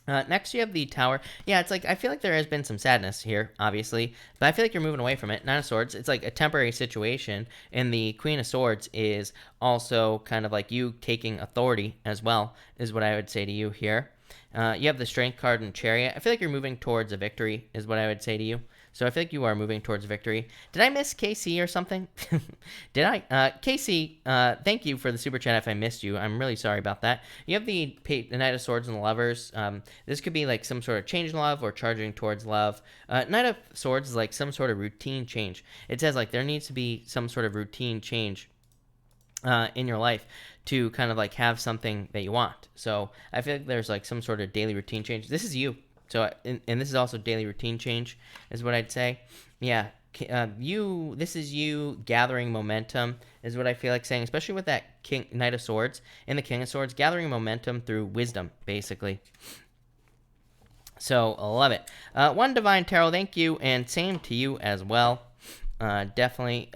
Next, you have the Tower. Yeah, it's like, I feel like there has been some sadness here, obviously, but I feel like you're moving away from it. Nine of Swords, it's like a temporary situation, and the Queen of Swords is also kind of like you taking authority as well, is what I would say to you here. You have the Strength card and Chariot. I feel like you're moving towards a victory, is what I would say to you. So I feel like you are moving towards victory. Did I miss KC or something? Did I? KC, thank you for the super chat if I missed you. I'm really sorry about that. You have the Knight of Swords and the Lovers. This could be like some sort of change in love or charging towards love. Knight of Swords is like some sort of routine change. It says like there needs to be some sort of routine change in your life to kind of like have something that you want. So I feel like there's like some sort of daily routine change. This is you. So, and this is also daily routine change, is what I'd say. Yeah, this is you gathering momentum, is what I feel like saying, especially with that Knight of Swords and the King of Swords, gathering momentum through wisdom, basically. So, I love it. One Divine Tarot, thank you, and same to you as well. Definitely.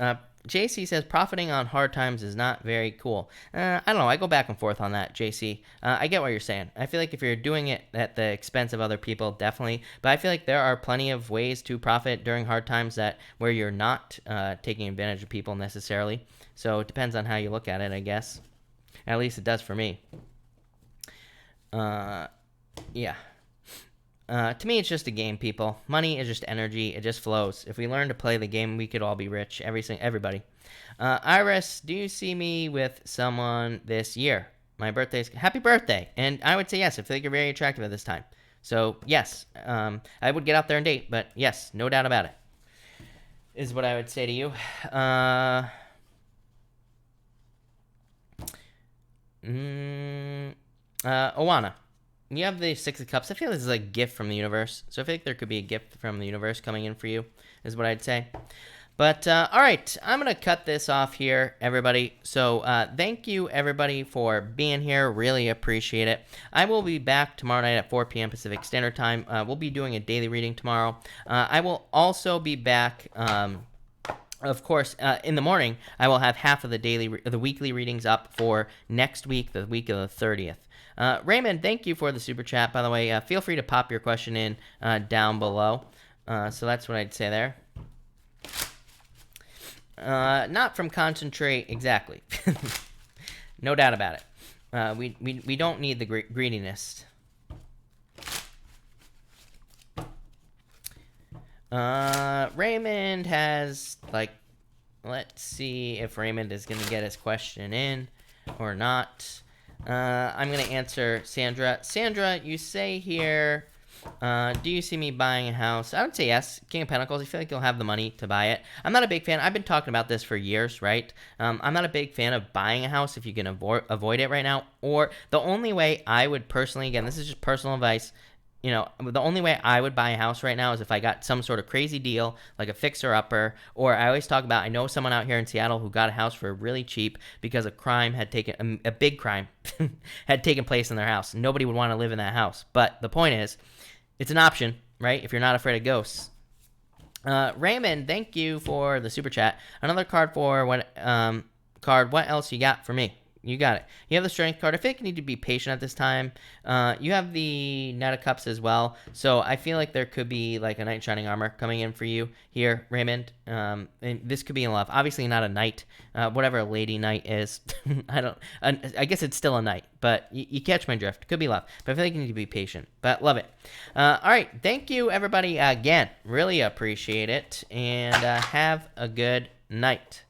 JC says profiting on hard times is not very cool. I don't know. I go back and forth on that, JC. I get what you're saying. I feel like if you're doing it at the expense of other people, definitely. But I feel like there are plenty of ways to profit during hard times where you're not taking advantage of people necessarily. So it depends on how you look at it, I guess. At least it does for me. Yeah. To me, it's just a game, people. Money is just energy. It just flows. If we learn to play the game, we could all be rich. Everybody. Iris, do you see me with someone this year? My birthday's... Happy birthday! And I would say yes. I feel like you're very attractive at this time. So, yes. I would get out there and date, but yes, no doubt about it. Is what I would say to you. Owana. You have the Six of Cups. I feel this is a gift from the universe. So I feel like there could be a gift from the universe coming in for you, is what I'd say. But, all right, I'm going to cut this off here, everybody. So thank you, everybody, for being here. Really appreciate it. I will be back tomorrow night at 4 p.m. Pacific Standard Time. We'll be doing a daily reading tomorrow. I will also be back Of course, in the morning, I will have half of the weekly readings up for next week, the week of the 30th. Raymond, thank you for the super chat, by the way. Feel free to pop your question in down below. So that's what I'd say there. Not from concentrate, exactly. No doubt about it. We don't need the greediness. Raymond has, like, let's see if Raymond is going to get his question in or not. I'm going to answer Sandra. Sandra, you say here, do you see me buying a house? I would say yes. King of Pentacles, I feel like you'll have the money to buy it. I'm not a big fan. I've been talking about this for years, right? I'm not a big fan of buying a house if you can avoid it right now. Or the only way I would personally, again, this is just personal advice, you know, the only way I would buy a house right now is if I got some sort of crazy deal, like a fixer-upper, or I always talk about, I know someone out here in Seattle who got a house for really cheap because a crime had taken, a big crime had taken place in their house. Nobody would want to live in that house. But the point is, it's an option, right, if you're not afraid of ghosts. Raymond, thank you for the super chat. Another card for what else you got for me? You got it. You have the Strength card. I feel like you need to be patient at this time. You have the Knight of Cups as well. So I feel like there could be like a Knight in Shining Armor coming in for you here, Raymond. And this could be in love. Obviously not a knight. Whatever a lady knight is. I guess it's still a knight. But you catch my drift. Could be love. But I feel like you need to be patient. But love it. All right. Thank you, everybody, again. Really appreciate it. And have a good night.